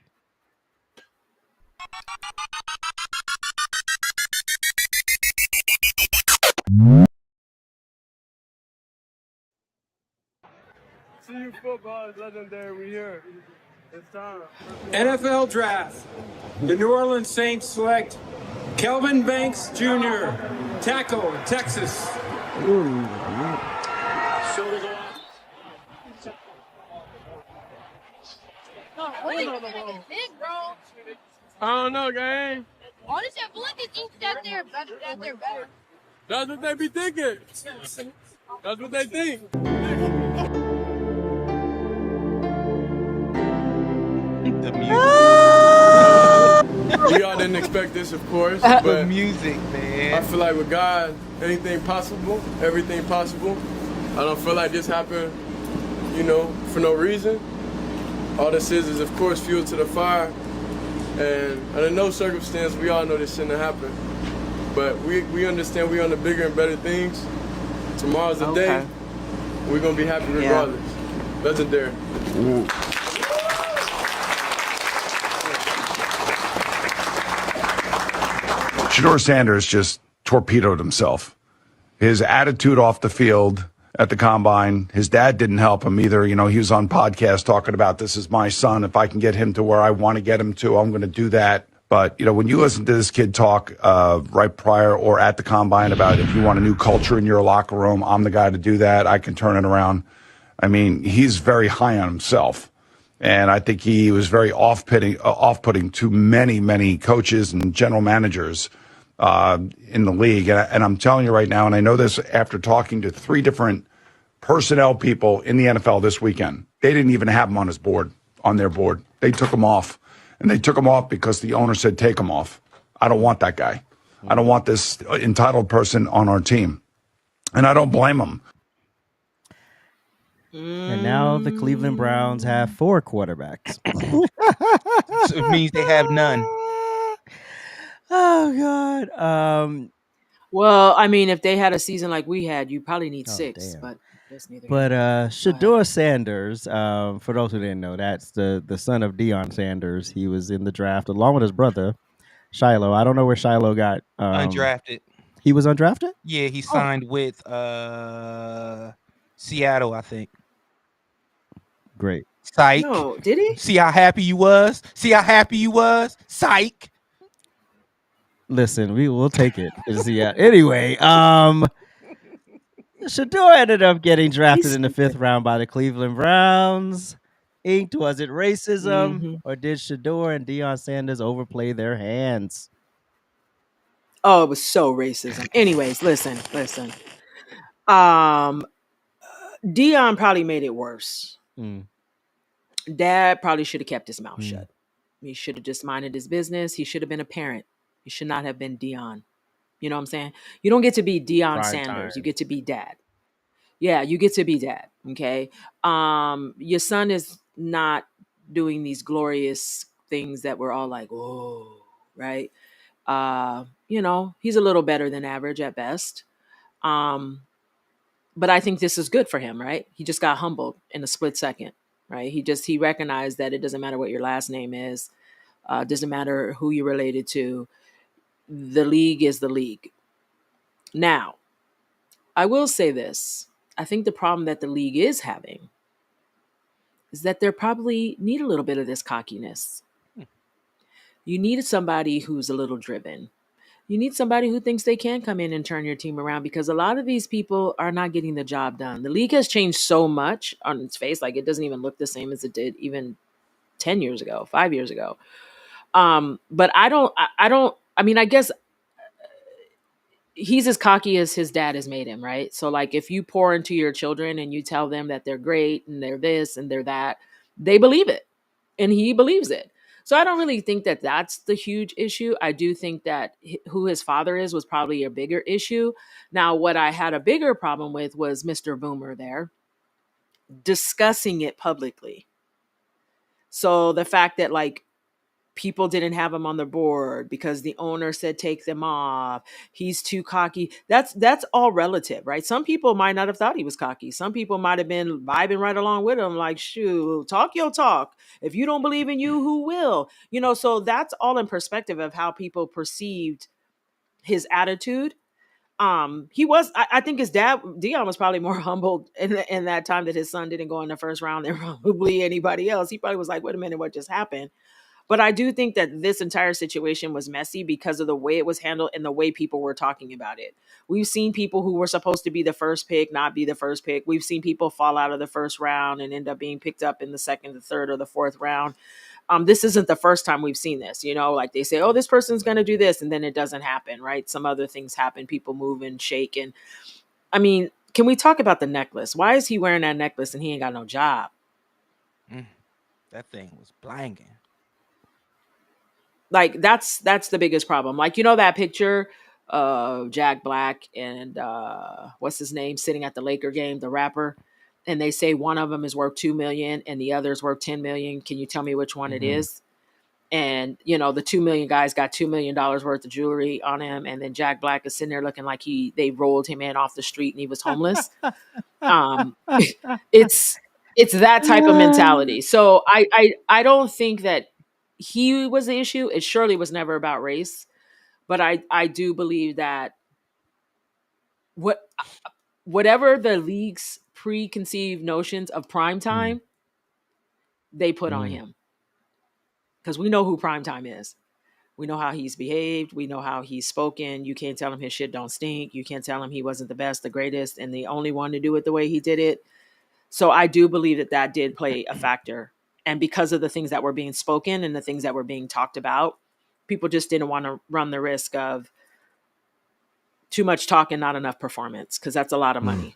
[SPEAKER 14] CU football is legendary. We here. It's time.
[SPEAKER 15] NFL Draft. The New Orleans Saints select Kelvin Banks Jr., tackle, Texas.
[SPEAKER 14] I don't know, gang.
[SPEAKER 16] Honestly, I feel like they think that they're better.
[SPEAKER 14] That's what they be thinking. That's what they think.
[SPEAKER 2] The music.
[SPEAKER 14] We all didn't expect this, of course.
[SPEAKER 2] The
[SPEAKER 14] But
[SPEAKER 2] music, man.
[SPEAKER 14] I feel like with God, anything possible, everything possible. I don't feel like this happened, for no reason. All this is of course, fuel to the fire. And under no circumstance, we all know this shouldn't have happened. But we understand we on the bigger and better things. Tomorrow's the day. We're going to be happy regardless. Legendary.
[SPEAKER 17] Deion Sanders just torpedoed himself. His attitude off the field at the combine, his dad didn't help him either. He was on podcast talking about, this is my son. If I can get him to where I want to get him to, I'm going to do that. But, when you listen to this kid talk right prior or at the combine about if you want a new culture in your locker room, I'm the guy to do that. I can turn it around. I mean, he's very high on himself. And I think he was very off-putting to many, many coaches and general managers in the league. And I'm telling you right now, and I know this after talking to 3 different personnel people in the NFL this weekend, they didn't even have him on their board. They took him off. And they took him off because the owner said, take him off. I don't want that guy. I don't want this entitled person on our team. And I don't blame him.
[SPEAKER 1] And now the Cleveland Browns have 4 quarterbacks.
[SPEAKER 2] So it means they have none.
[SPEAKER 1] Oh, God.
[SPEAKER 3] Well, I mean, if they had a season like we had, you probably need 6.
[SPEAKER 1] Damn.
[SPEAKER 3] But that's neither.
[SPEAKER 1] But Shador Sanders, for those who didn't know, that's the son of Deion Sanders. He was in the draft along with his brother, Shiloh. I don't know where Shiloh got.
[SPEAKER 2] Undrafted.
[SPEAKER 1] He was undrafted?
[SPEAKER 2] Yeah, he signed with Seattle, I think.
[SPEAKER 1] Great.
[SPEAKER 2] Psych.
[SPEAKER 3] No, did he?
[SPEAKER 2] See how happy you was? Psych.
[SPEAKER 1] Listen, we will take it. Yeah. Anyway, Shador ended up getting drafted in the 5th round by the Cleveland Browns. Inked, was it racism or did Shador and Deion Sanders overplay their hands?
[SPEAKER 3] Oh, it was so racism. Anyways, listen. Deion probably made it worse. Dad probably should have kept his mouth shut. He should have just minded his business. He should have been a parent. He should not have been Deion. You know what I'm saying? You don't get to be Deion Sanders. You get to be dad. Yeah, you get to be dad. Okay. Your son is not doing these glorious things that we're all like, oh, right? He's a little better than average at best. But I think this is good for him, right? He just got humbled in a split second, right? He recognized that it doesn't matter what your last name is. Doesn't matter who you're related to. The league is the league. Now, I will say this. I think the problem that the league is having is that they probably need a little bit of this cockiness. You need somebody who's a little driven. You need somebody who thinks they can come in and turn your team around, because a lot of these people are not getting the job done. The league has changed so much on its face. Like, it doesn't even look the same as it did even 10 years ago, 5 years ago. But I guess he's as cocky as his dad has made him, right? So, like, if you pour into your children and you tell them that they're great and they're this and they're that, they believe it. And he believes it. So I don't really think that that's the huge issue. I do think that who his father is was probably a bigger issue. Now, what I had a bigger problem with was Mr. Boomer there discussing it publicly. So the fact that, like, people didn't have him on the board because the owner said take them off. He's too cocky. That's all relative, right? Some people might not have thought he was cocky. Some people might have been vibing right along with him, like, shoot, talk your talk. If you don't believe in you, who will? So that's all in perspective of how people perceived his attitude. I think his dad, Deion, was probably more humbled in that time that his son didn't go in the first round than probably anybody else. He probably was like, wait a minute, what just happened? But I do think that this entire situation was messy because of the way it was handled and the way people were talking about it. We've seen people who were supposed to be the first pick not be the first pick. We've seen people fall out of the first round and end up being picked up in the second, the third, or the fourth round. This isn't the first time we've seen this. Like they say, oh, this person's going to do this, and then it doesn't happen, right? Some other things happen. People move and shake. And I mean, can we talk about the necklace? Why is he wearing that necklace and he ain't got no job?
[SPEAKER 2] That thing was blanging.
[SPEAKER 3] Like that's the biggest problem. Like, that picture of Jack Black and what's his name sitting at the Laker game, the rapper, and they say one of them is worth $2 million and the other is worth $10 million. Can you tell me which one it is? And the $2 million guy's got $2 million worth of jewelry on him, and then Jack Black is sitting there looking like they rolled him in off the street and he was homeless. It's that type of mentality. So I don't think that he was the issue. It surely was never about race, but I do believe that whatever the league's preconceived notions of prime time, they put on him, because we know who prime time is. We know how he's behaved. We know how he's spoken. You can't tell him his shit don't stink. You can't tell him he wasn't the best, the greatest, and the only one to do it the way he did it. So I do believe that did play a factor. And because of the things that were being spoken and the things that were being talked about, people just didn't want to run the risk of too much talk and not enough performance, because that's a lot of money.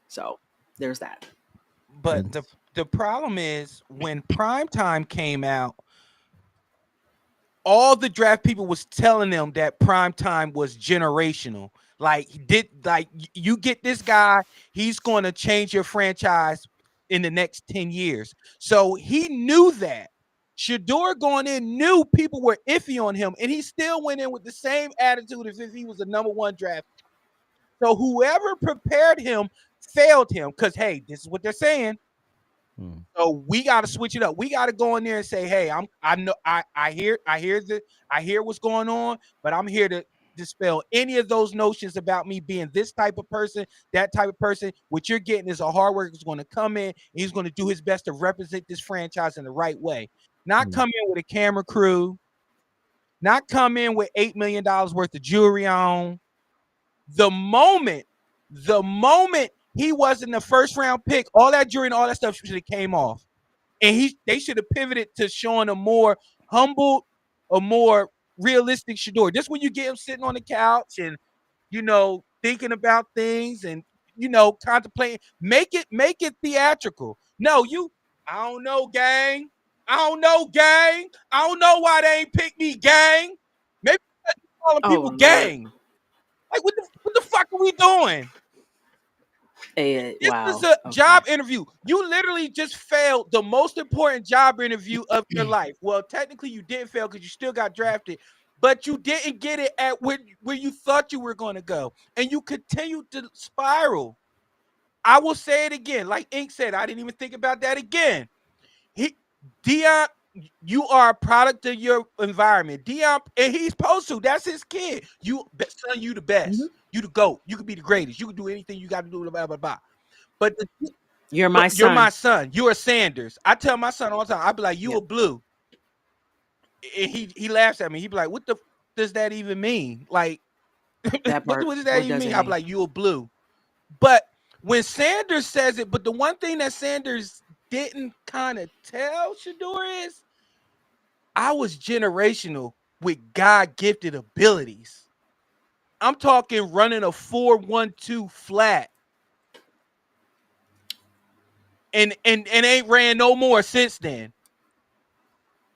[SPEAKER 3] So there's that.
[SPEAKER 2] But the problem is, when primetime came out, all the draft people was telling them that primetime was generational. Like, you get this guy, he's going to change your franchise in the next 10 years. So he knew that. Shedeur going in knew people were iffy on him, and he still went in with the same attitude as if he was the number one draft. So whoever prepared him failed him, because, hey, this is what they're saying. So we got to switch it up. We got to go in there and say, hey, I hear what's going on, but I'm here to dispel any of those notions about me being this type of person, that type of person. What you're getting is a hard worker who's going to come in and he's going to do his best to represent this franchise in the right way. Not come in with a camera crew, not come in with $8 million worth of jewelry on. The moment he wasn't the first round pick, all that jewelry and all that stuff should have came off. And they should have pivoted to showing a more humble, a more realistic Shedeur. Just when you get him sitting on the couch and, thinking about things and, contemplating, make it theatrical. No, I don't know, gang. I don't know why they ain't picked me, gang. Maybe calling people gang. Like, what the fuck are we doing? This is a job interview. You literally just failed the most important job interview of your life. Well, technically you didn't fail because you still got drafted, but you didn't get it at where you thought you were going to go, and you continued to spiral. I will say it again. Like Ink said, I didn't even think about that again. Deion, you are a product of your environment. Deion, and he's supposed to. That's his kid. You the best. You the GOAT. You could be the greatest. You can do anything you got to do, blah, blah, blah. But
[SPEAKER 3] you're my son.
[SPEAKER 2] You're my son. You're a Sanders. I tell my son all the time, I be like, you a blue. And he laughs at me. He be like, what the does that even mean? Like,
[SPEAKER 3] that part,
[SPEAKER 2] what does that even mean? I be like, you a blue. But when Sanders says it, but the one thing that Sanders didn't kind of tell Shedeur is, I was generational with God-gifted abilities. I'm talking running a 4-1-2 flat. And ain't ran no more since then.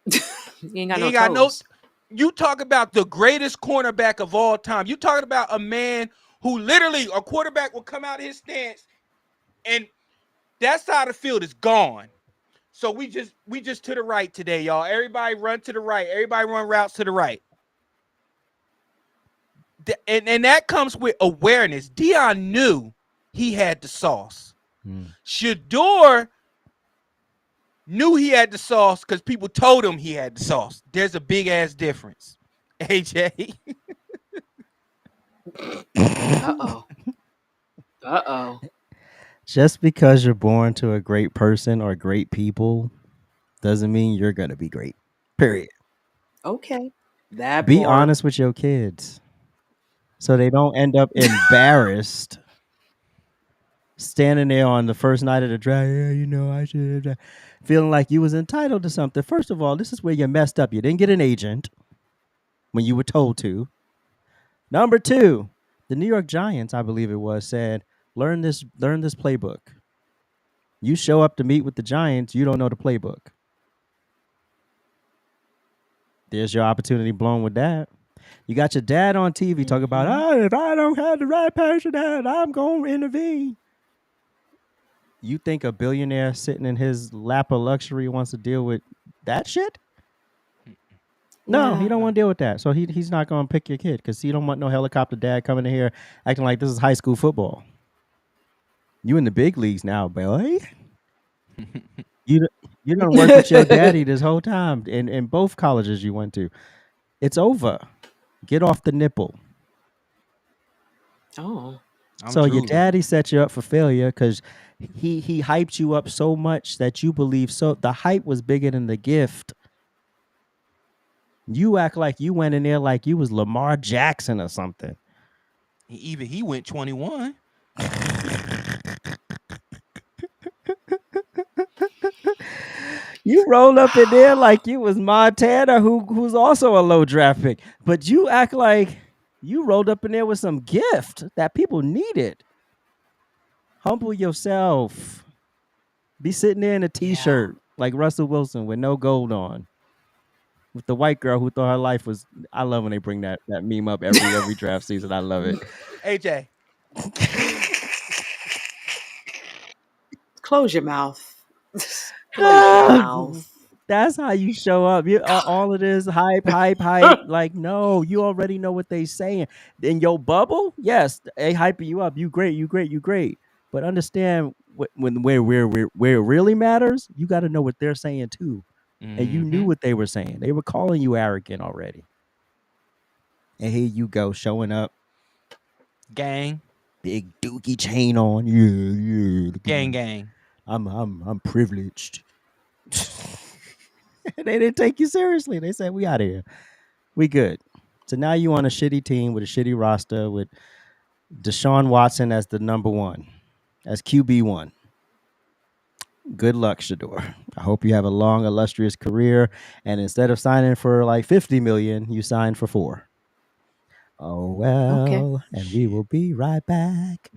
[SPEAKER 3] He ain't got no toes.
[SPEAKER 2] You talk about the greatest cornerback of all time. You talking about a man who literally, a quarterback will come out of his stance and that side of the field is gone. So we just to the right today, y'all. Everybody run to the right. Everybody run routes to the right. And that comes with awareness. Deion knew he had the sauce. Shador knew he had the sauce because people told him he had the sauce. There's a big ass difference. AJ.
[SPEAKER 3] Uh-oh.
[SPEAKER 1] Just because you're born to a great person or great people doesn't mean you're going to be great. Period.
[SPEAKER 3] Okay. That
[SPEAKER 1] Be
[SPEAKER 3] part.
[SPEAKER 1] honest with your kids so they don't end up embarrassed standing there on the first night of the draft. Yeah, you know, I should feeling like you was entitled to something. First of all, this is where you messed up. You didn't get an agent when you were told to. Number 2, the New York Giants, I believe it was, said, learn this playbook. You show up to meet with the Giants, you don't know the playbook. There's your opportunity blown with that. You got your dad on TV talking about, if I don't have the right person, I'm going to intervene. You think a billionaire sitting in his lap of luxury wants to deal with that shit? No, he don't want to deal with that. So he's not going to pick your kid because he don't want no helicopter dad coming in here acting like this is high school football. You in the big leagues now, boy. You done worked with your daddy this whole time in both colleges you went to. It's over. Get off the nipple.
[SPEAKER 3] Oh.
[SPEAKER 1] So your daddy set you up for failure because he hyped you up so much that you believe so. The hype was bigger than the gift. You act like you went in there like you was Lamar Jackson or something.
[SPEAKER 2] He went 21.
[SPEAKER 1] You roll up in there like you was Montana, who's also a low draft pick. But you act like you rolled up in there with some gift that people needed. Humble yourself. Be sitting there in a t-shirt like Russell Wilson with no gold on. With the white girl who thought her life was. I love when they bring that meme up every draft season. I love it.
[SPEAKER 2] AJ.
[SPEAKER 3] Close your mouth. Close your mouth.
[SPEAKER 1] That's how you show up. You all of this hype. Like, no, you already know what they saying. In your bubble, yes, they hyping you up. You great. But understand where it really matters, you got to know what they're saying too. And you knew what they were saying. They were calling you arrogant already. And here you go, showing up.
[SPEAKER 2] Gang.
[SPEAKER 1] Big dookie chain on. Yeah.
[SPEAKER 2] Gang.
[SPEAKER 1] I'm privileged. They didn't take you seriously. They said, we out of here. We good. So now you on a shitty team with a shitty roster with Deshaun Watson as the number 1, as QB1. Good luck, Shador. I hope you have a long, illustrious career. And instead of signing for like $50 million, you sign for $4 million. Oh, well.
[SPEAKER 3] Okay.
[SPEAKER 1] And we will be right back.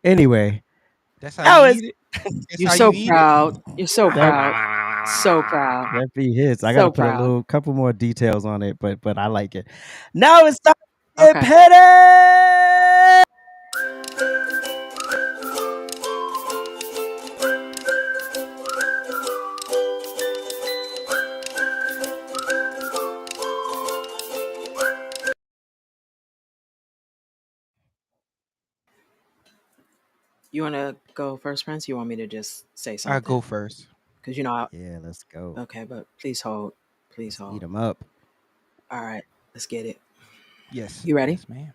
[SPEAKER 1] Anyway,
[SPEAKER 2] that's how you eat it.
[SPEAKER 3] You're so proud. You're so proud. So proud.
[SPEAKER 1] That be hits. I
[SPEAKER 3] So
[SPEAKER 1] gotta put
[SPEAKER 3] proud.
[SPEAKER 1] a couple more details on it, but I like it. Now it's time to get
[SPEAKER 3] Okay.
[SPEAKER 1] petty.
[SPEAKER 3] You want to go first, Prince? You want me to just say something?
[SPEAKER 2] I'll go first.
[SPEAKER 3] Because you know.
[SPEAKER 1] Yeah, let's go.
[SPEAKER 3] Okay, but please hold. Please hold.
[SPEAKER 1] Eat them up.
[SPEAKER 3] All right, let's get it.
[SPEAKER 2] Yes.
[SPEAKER 3] You ready?
[SPEAKER 2] Yes, ma'am.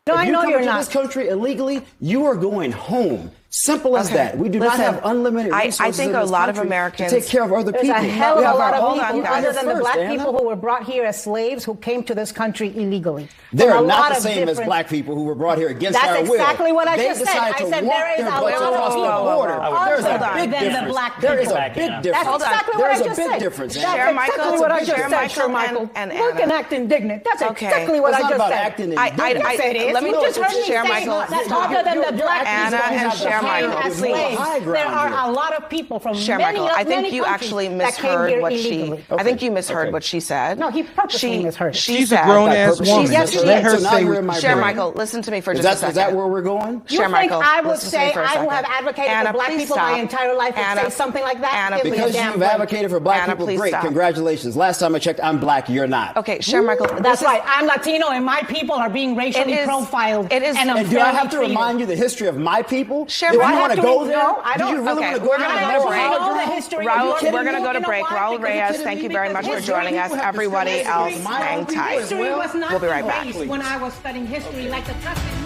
[SPEAKER 5] No,
[SPEAKER 11] I know
[SPEAKER 5] if you
[SPEAKER 11] you're
[SPEAKER 5] come
[SPEAKER 11] not.
[SPEAKER 5] into this country illegally, you are going home.
[SPEAKER 18] Simple as that. We do not have unlimited resources.
[SPEAKER 8] I think
[SPEAKER 18] in
[SPEAKER 8] a
[SPEAKER 18] this
[SPEAKER 8] lot of
[SPEAKER 18] country
[SPEAKER 8] Americans
[SPEAKER 18] to take care of other
[SPEAKER 11] There's
[SPEAKER 18] people.
[SPEAKER 11] a hell of a lot of people other than the
[SPEAKER 18] first,
[SPEAKER 11] black
[SPEAKER 18] Anna.
[SPEAKER 11] people who were brought here as slaves who came to this country illegally.
[SPEAKER 18] They're
[SPEAKER 11] From a
[SPEAKER 18] not
[SPEAKER 11] lot
[SPEAKER 18] the
[SPEAKER 11] of
[SPEAKER 18] same as
[SPEAKER 11] different-
[SPEAKER 18] black people who were brought here against
[SPEAKER 11] That's
[SPEAKER 18] our will.
[SPEAKER 11] exactly what I
[SPEAKER 18] They
[SPEAKER 11] just said.
[SPEAKER 18] decided
[SPEAKER 11] I
[SPEAKER 18] to
[SPEAKER 11] said
[SPEAKER 18] walk
[SPEAKER 11] there is
[SPEAKER 18] their
[SPEAKER 11] a
[SPEAKER 18] butts
[SPEAKER 11] lot of
[SPEAKER 18] across the
[SPEAKER 11] people.
[SPEAKER 18] border. There's a
[SPEAKER 11] Other
[SPEAKER 18] big
[SPEAKER 11] than the
[SPEAKER 18] difference.
[SPEAKER 11] black
[SPEAKER 18] There is
[SPEAKER 11] people.
[SPEAKER 18] a big difference.
[SPEAKER 11] That's exactly what I
[SPEAKER 18] There's a
[SPEAKER 11] just
[SPEAKER 18] big
[SPEAKER 11] said.
[SPEAKER 18] difference.
[SPEAKER 11] That's
[SPEAKER 8] Share Michael,
[SPEAKER 11] exactly what I just
[SPEAKER 8] Share
[SPEAKER 11] said,
[SPEAKER 8] Michael
[SPEAKER 11] Sir Michael.
[SPEAKER 8] and
[SPEAKER 11] Look and
[SPEAKER 8] Anna.
[SPEAKER 11] act indignant. That's
[SPEAKER 8] Okay.
[SPEAKER 11] exactly what
[SPEAKER 18] It's
[SPEAKER 11] I
[SPEAKER 18] not
[SPEAKER 11] just
[SPEAKER 18] about
[SPEAKER 11] said.
[SPEAKER 18] acting
[SPEAKER 8] I-
[SPEAKER 18] indignant.
[SPEAKER 11] Yes, it is.
[SPEAKER 8] let me
[SPEAKER 11] You
[SPEAKER 8] just
[SPEAKER 11] heard me
[SPEAKER 8] share
[SPEAKER 11] say
[SPEAKER 8] Michael.
[SPEAKER 11] that other than the black
[SPEAKER 8] Anna
[SPEAKER 11] people
[SPEAKER 8] and
[SPEAKER 11] who
[SPEAKER 8] share
[SPEAKER 11] came
[SPEAKER 8] Michael,
[SPEAKER 11] as
[SPEAKER 8] please.
[SPEAKER 11] slaves, there are a lot of people from
[SPEAKER 8] Share
[SPEAKER 11] many,
[SPEAKER 8] Michael. I think
[SPEAKER 11] many
[SPEAKER 8] you
[SPEAKER 11] countries
[SPEAKER 8] actually
[SPEAKER 11] that came
[SPEAKER 8] misheard
[SPEAKER 11] here
[SPEAKER 8] what
[SPEAKER 11] illegally.
[SPEAKER 8] I think you misheard what she said.
[SPEAKER 11] No, he purposely misheard it.
[SPEAKER 2] She's a grown-ass woman.
[SPEAKER 11] Yes, she
[SPEAKER 2] Let
[SPEAKER 11] is.
[SPEAKER 2] her
[SPEAKER 18] So now
[SPEAKER 2] say
[SPEAKER 18] you're
[SPEAKER 2] what
[SPEAKER 18] in my
[SPEAKER 2] she
[SPEAKER 8] Share
[SPEAKER 2] said.
[SPEAKER 18] brain.
[SPEAKER 8] Michael, listen to me for
[SPEAKER 18] Is
[SPEAKER 8] just a second.
[SPEAKER 18] that where we're going?
[SPEAKER 11] You
[SPEAKER 8] Share
[SPEAKER 11] think
[SPEAKER 8] Michael,
[SPEAKER 11] I would
[SPEAKER 8] listen to me
[SPEAKER 11] say
[SPEAKER 8] for a
[SPEAKER 11] I who
[SPEAKER 8] second.
[SPEAKER 11] have advocated
[SPEAKER 8] Anna,
[SPEAKER 11] for black
[SPEAKER 8] please
[SPEAKER 11] people
[SPEAKER 8] stop.
[SPEAKER 11] my entire life would
[SPEAKER 8] Anna,
[SPEAKER 11] say something like that?
[SPEAKER 8] Anna,
[SPEAKER 11] Give me a
[SPEAKER 18] Because
[SPEAKER 11] damn
[SPEAKER 18] you've
[SPEAKER 11] break.
[SPEAKER 18] advocated for black
[SPEAKER 8] Anna,
[SPEAKER 18] people,
[SPEAKER 8] please
[SPEAKER 18] great.
[SPEAKER 8] stop.
[SPEAKER 18] Congratulations. Last time I checked, I'm black. You're not.
[SPEAKER 8] Okay, Share Michael.
[SPEAKER 11] That's right. I'm Latino, and my people are being racially profiled.
[SPEAKER 8] It is.
[SPEAKER 11] And
[SPEAKER 18] And do I have to remind you the history of my people?
[SPEAKER 8] Share
[SPEAKER 18] Do
[SPEAKER 8] Michael.
[SPEAKER 18] you want to go there?
[SPEAKER 11] No, I
[SPEAKER 18] Do
[SPEAKER 11] don't.
[SPEAKER 18] you really
[SPEAKER 8] Okay,
[SPEAKER 18] want to go
[SPEAKER 8] we're
[SPEAKER 18] down
[SPEAKER 8] gonna
[SPEAKER 18] the
[SPEAKER 8] go to
[SPEAKER 18] moral
[SPEAKER 8] break.
[SPEAKER 18] high
[SPEAKER 11] know the
[SPEAKER 18] ground?
[SPEAKER 11] history of
[SPEAKER 8] Raul,
[SPEAKER 11] your
[SPEAKER 8] we're gonna
[SPEAKER 11] people.
[SPEAKER 8] go to
[SPEAKER 11] You know
[SPEAKER 8] break.
[SPEAKER 11] why?
[SPEAKER 8] Raul
[SPEAKER 11] Because
[SPEAKER 8] Reyes,
[SPEAKER 11] you're
[SPEAKER 8] thank you
[SPEAKER 11] kidding
[SPEAKER 8] very
[SPEAKER 11] me,
[SPEAKER 8] much for
[SPEAKER 11] because
[SPEAKER 8] joining us.
[SPEAKER 11] history-
[SPEAKER 8] Everybody else, hang tight.
[SPEAKER 11] History was not
[SPEAKER 8] We'll be right back.
[SPEAKER 11] erased when I was studying history like the Tuskegee.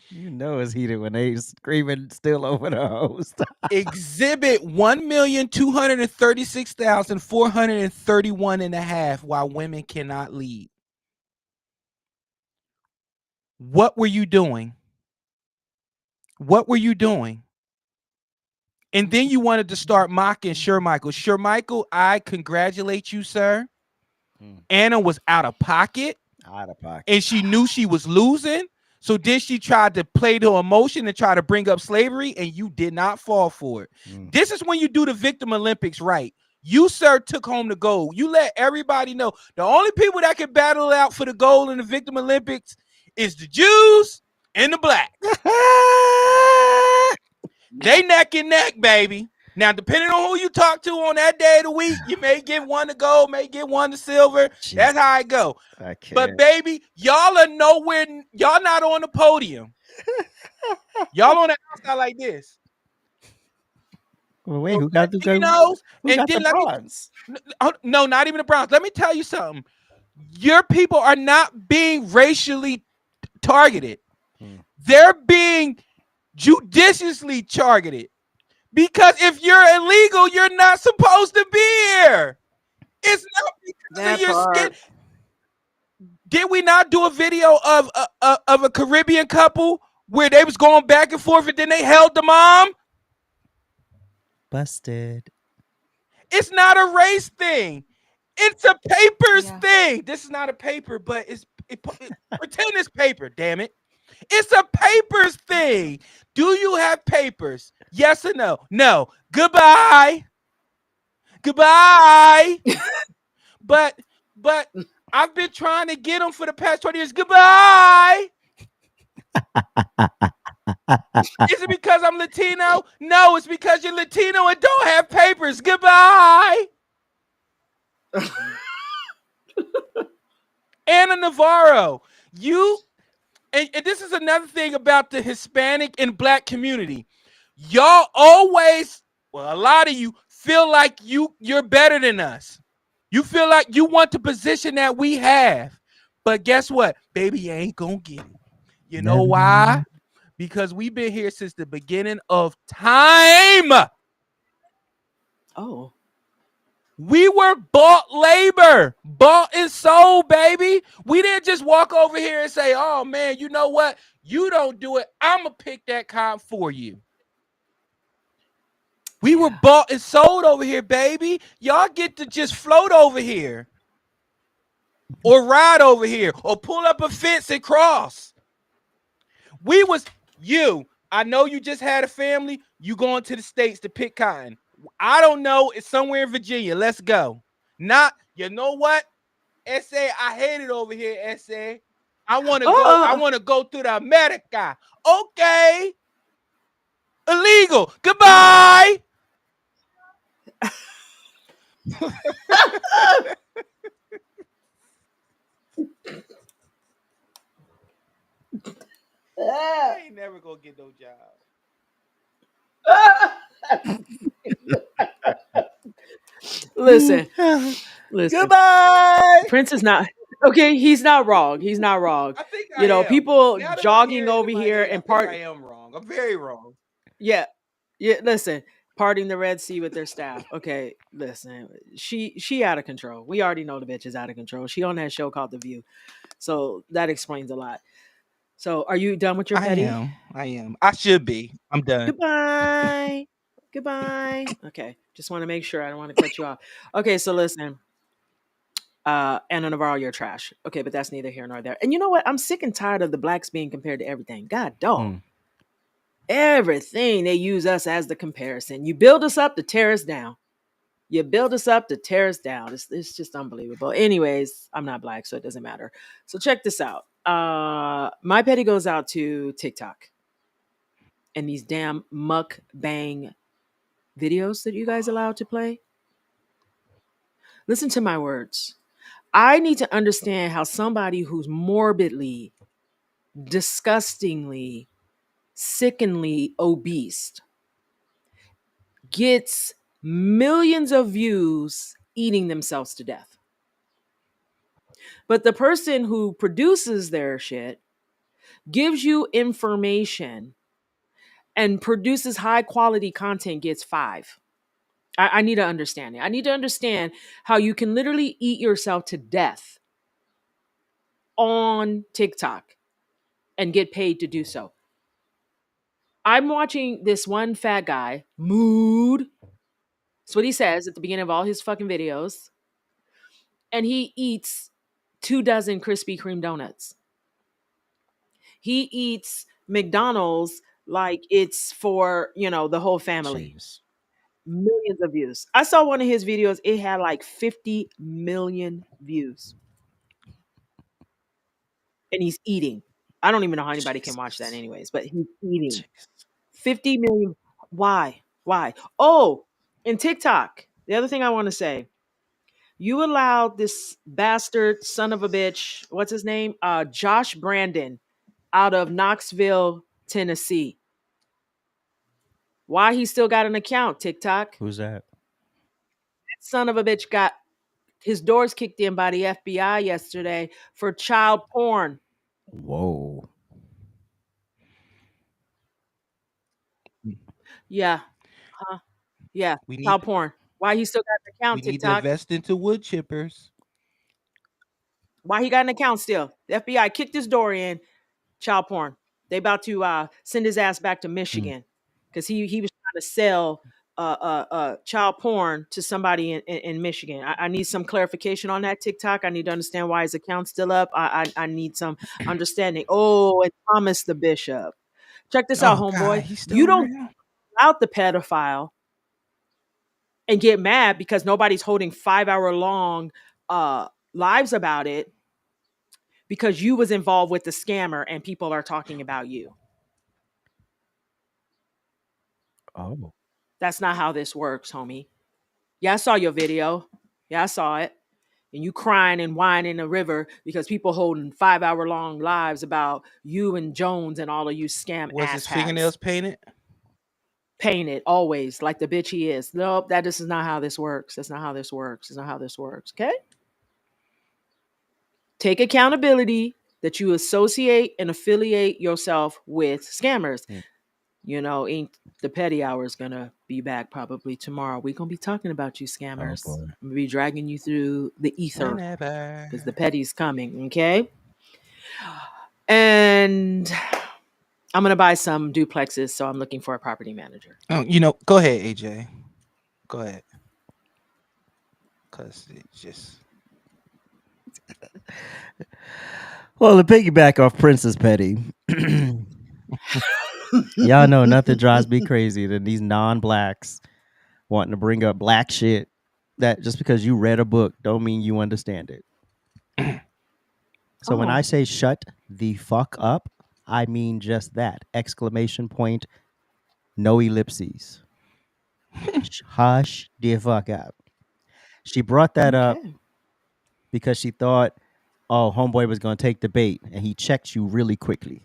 [SPEAKER 1] You know it's heated when they screaming still over the host.
[SPEAKER 2] Exhibit 1,236,431.5 why women cannot lead. What were you doing? What were you doing? And then you wanted to start mocking Sure Michael. Sure Michael, I congratulate you, sir. Anna was out of pocket.
[SPEAKER 1] Out of pocket.
[SPEAKER 2] And she knew she was losing. So then she tried to play to emotion and try to bring up slavery, and you did not fall for it. This is when you do the Victim Olympics right. You, sir, took home the gold. You let everybody know the only people that can battle out for the gold in the Victim Olympics is the Jews and the black. They neck and neck, baby. Now, depending on who you talk to on that day of the week, you may get one to gold, may get one to silver. Jeez. That's how it go. But baby, y'all are nowhere. Y'all not on the podium. Y'all on the outside like this.
[SPEAKER 1] Well, wait, who got the
[SPEAKER 2] Latinos,
[SPEAKER 1] who got the bronze?
[SPEAKER 2] No, not even the bronze. Let me tell you something. Your people are not being racially targeted. They're being judiciously targeted. Because if you're illegal, you're not supposed to be here. It's not because of your skin. Did we not do a video of a Caribbean couple where they was going back and forth and then they held the mom?
[SPEAKER 1] Busted.
[SPEAKER 2] It's not a race thing. It's a papers thing. This is not a paper, but pretend it's paper, damn it. It's a papers thing. Do you have papers? Yes or no? No. Goodbye. Goodbye. but I've been trying to get them for the past 20 years. Goodbye. Is it because I'm Latino? No, it's because you're Latino and don't have papers. Goodbye. Anna Navarro, and this is another thing about the Hispanic and black community. Y'all always, well, a lot of you feel like you're better than us. You feel like you want the position that we have. But guess what? Baby, you ain't gonna get it. You know why? Because we've been here since the beginning of time.
[SPEAKER 3] Oh.
[SPEAKER 2] We were bought labor, bought and sold, baby. We didn't just walk over here and say, oh, man, you know what? You don't do it. I'm going to pick that cop for you. We were bought and sold over here, baby. Y'all get to just float over here or ride over here or pull up a fence and cross. I know you just had a family. You going to the States to pick cotton. I don't know. It's somewhere in Virginia. Let's go. You know what? SA, I hate it over here, SA. I want to go. I want to go to the America. Okay. Illegal. Goodbye. I ain't never gonna get no job.
[SPEAKER 3] Listen.
[SPEAKER 1] Goodbye.
[SPEAKER 3] Prince is not Okay, he's not wrong. He's not wrong.
[SPEAKER 2] I think
[SPEAKER 3] You know,
[SPEAKER 2] am.
[SPEAKER 3] people
[SPEAKER 2] Now that I
[SPEAKER 3] jogging
[SPEAKER 2] hear it
[SPEAKER 3] over
[SPEAKER 2] in my
[SPEAKER 3] here
[SPEAKER 2] head,
[SPEAKER 3] and
[SPEAKER 2] I think I am wrong. I'm very wrong.
[SPEAKER 3] Yeah. Yeah, listen, parting the Red Sea with their staff. Okay, listen. She out of control. We already know the bitch is out of control. She on that show called The View. So that explains a lot. So are you done with your petty?
[SPEAKER 2] I am. I should be. I'm done.
[SPEAKER 3] Goodbye. Goodbye. Okay. Just want to make sure I don't want to cut you off. Okay, so listen. Anna Navarro, you're trash. Okay, but that's neither here nor there. And you know what? I'm sick and tired of the blacks being compared to everything. God dog. Everything they use us as the comparison. You build us up to tear us down. You build us up to tear us down. It's just unbelievable. Anyways, I'm not black, so it doesn't matter. So check this out. My petty goes out to TikTok and these damn mukbang videos that you guys allowed to play. Listen to my words. I need to understand how somebody who's morbidly, disgustingly, sickeningly obese gets millions of views eating themselves to death. But the person who produces their shit gives you information and produces high quality content gets 5. I need to understand it. I need to understand how you can literally eat yourself to death on TikTok and get paid to do so. I'm watching this one fat guy, Mood. That's what he says at the beginning of all his fucking videos. And he eats 2 dozen Krispy Kreme donuts. He eats McDonald's like it's for, the whole family.
[SPEAKER 1] Jeez.
[SPEAKER 3] Millions of views. I saw one of his videos. It had like 50 million views. And he's eating. I don't even know how anybody can watch that anyways, but he's eating. 50 million. Why? Oh, in TikTok, the other thing I want to say, you allowed this bastard son of a bitch, what's his name? Josh Brandon out of Knoxville, Tennessee. Why he still got an account, TikTok?
[SPEAKER 1] Who's that?
[SPEAKER 3] That son of a bitch got his doors kicked in by the FBI yesterday for child porn.
[SPEAKER 1] Whoa.
[SPEAKER 3] Yeah. Yeah. Child porn. Why he still got an account,
[SPEAKER 2] We need to
[SPEAKER 3] TikTok?
[SPEAKER 2] invest into wood chippers.
[SPEAKER 3] Why he got an account still? The FBI kicked his door in. Child porn. They about to send his ass back to Michigan because he was trying to sell child porn to somebody in Michigan. I need some clarification on that, TikTok. I need to understand why his account's still up. I need some understanding. Oh, and Thomas the Bishop. Check this out, homeboy. You don't out the pedophile and get mad because nobody's holding 5-hour long lives about it because you was involved with the scammer and people are talking about you.
[SPEAKER 1] Oh.
[SPEAKER 3] That's not how this works, homie. Yeah, I saw your video. Yeah, I saw it. And you crying and whining in the river because people holding 5-hour long lives about you and Jones and all of you scam
[SPEAKER 2] Was
[SPEAKER 3] ass
[SPEAKER 2] his fingernails painted?
[SPEAKER 3] Painted always like the bitch he is. Nope, this is not how this works. That's not how this works. It's not how this works. Okay? Take accountability that you associate and affiliate yourself with scammers. The petty hour is gonna be back probably tomorrow. We're gonna be talking about you scammers. I'm gonna be dragging you through the ether because the petty's coming. Okay, and I'm gonna buy some duplexes, so I'm looking for a property manager.
[SPEAKER 2] Oh, go ahead, AJ. Go ahead, cause it just.
[SPEAKER 1] Well, to piggyback off Princess Petty, y'all know nothing drives me crazy than these non-blacks wanting to bring up black shit that just because you read a book don't mean you understand it. So when I say shut the fuck up, I mean just that. Exclamation point, no ellipses. Hush the fuck up. She brought that up because she thought, oh, homeboy was going to take the bait, and he checked you really quickly.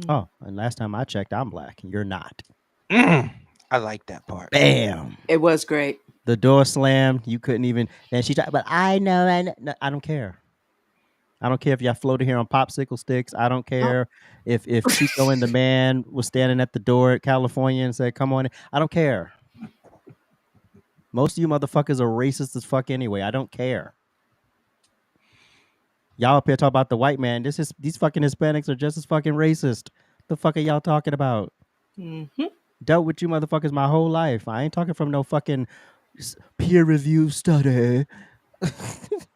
[SPEAKER 1] Oh, and last time I checked, I'm black, and you're not.
[SPEAKER 2] I like that part.
[SPEAKER 1] Bam.
[SPEAKER 3] It was great.
[SPEAKER 1] The door slammed. You couldn't even. And she tried, but I know. No, I don't care. I don't care if y'all floated here on popsicle sticks. I don't care if Chico and the man was standing at the door at California and said, "Come on in." I don't care. Most of you motherfuckers are racist as fuck anyway. I don't care. Y'all up here talk about the white man. These fucking Hispanics are just as fucking racist. The fuck are y'all talking about?
[SPEAKER 3] Mm-hmm.
[SPEAKER 1] Dealt with you motherfuckers my whole life. I ain't talking from no fucking peer review study.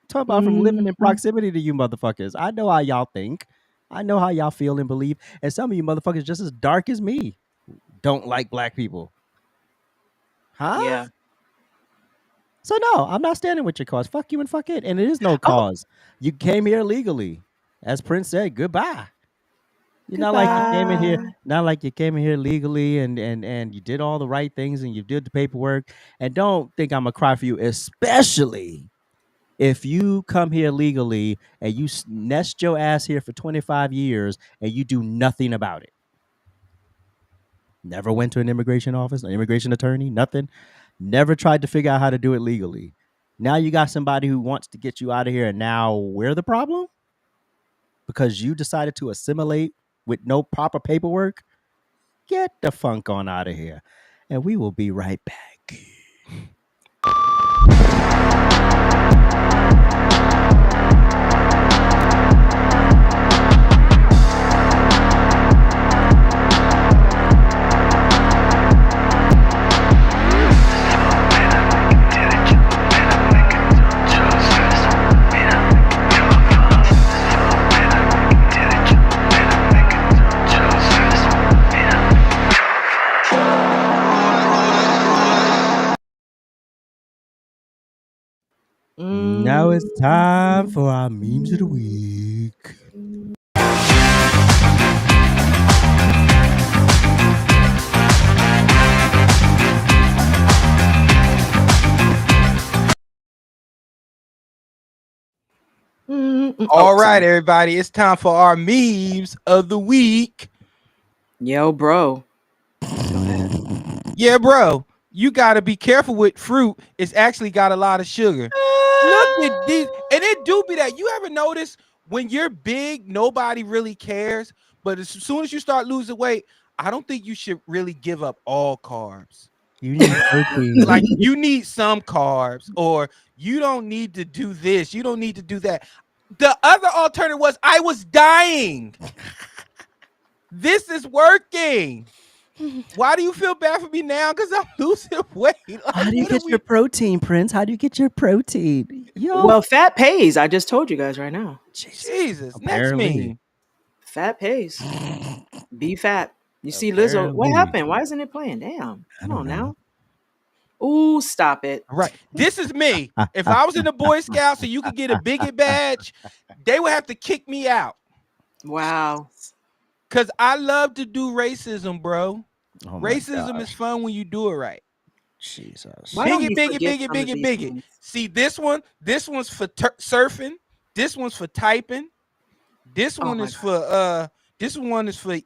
[SPEAKER 1] Talk about from living in proximity to you motherfuckers. I know how y'all think. I know how y'all feel and believe. And some of you motherfuckers just as dark as me don't like black people. Huh?
[SPEAKER 3] Yeah.
[SPEAKER 1] So no, I'm not standing with your cause. Fuck you and fuck it. And it is no cause. You came here legally. As Prince said, goodbye. You're not like you came in here, not like you came in here legally and you did all the right things and you did the paperwork. And don't think I'm gonna cry for you, especially if you come here legally and you nest your ass here for 25 years and you do nothing about it. Never went to an immigration office, an immigration attorney, nothing. Never tried to figure out how to do it legally. Now you got somebody who wants to get you out of here, and now we're the problem? Because you decided to assimilate with no proper paperwork? Get the funk on out of here. And we will be right back. Now it's time for our memes of the week.
[SPEAKER 2] All right, everybody. It's time for our memes of the week.
[SPEAKER 3] Yo, bro.
[SPEAKER 2] Yeah, bro. You got to be careful with fruit. It's actually got a lot of sugar. Look at these. And it do be that. You ever notice when you're big, nobody really cares. But as soon as you start losing weight, I don't think you should really give up all carbs.
[SPEAKER 1] You need protein.
[SPEAKER 2] Like you need some carbs, or you don't need to do this. You don't need to do that. The other alternative was I was dying. This is working. Why do you feel bad for me now? Because I'm losing weight. Like,
[SPEAKER 1] how do you get your protein, Prince? How do you get your protein? Yo.
[SPEAKER 3] Well, fat pays. I just told you guys right now.
[SPEAKER 2] Jesus.
[SPEAKER 1] Apparently.
[SPEAKER 2] Next meme.
[SPEAKER 3] Fat pays. Be fat. You see Lizzo. What happened? Why isn't it playing? Damn. Come on now. Ooh, stop it.
[SPEAKER 2] All right. This is me. If I was in the Boy Scouts so you could get a bigot badge, they would have to kick me out.
[SPEAKER 3] Wow.
[SPEAKER 2] Because I love to do racism, bro.
[SPEAKER 1] Oh
[SPEAKER 2] racism is fun when you do it right.
[SPEAKER 1] Jesus.
[SPEAKER 2] Bigot. See, this one's for surfing. This one's for typing. This one is for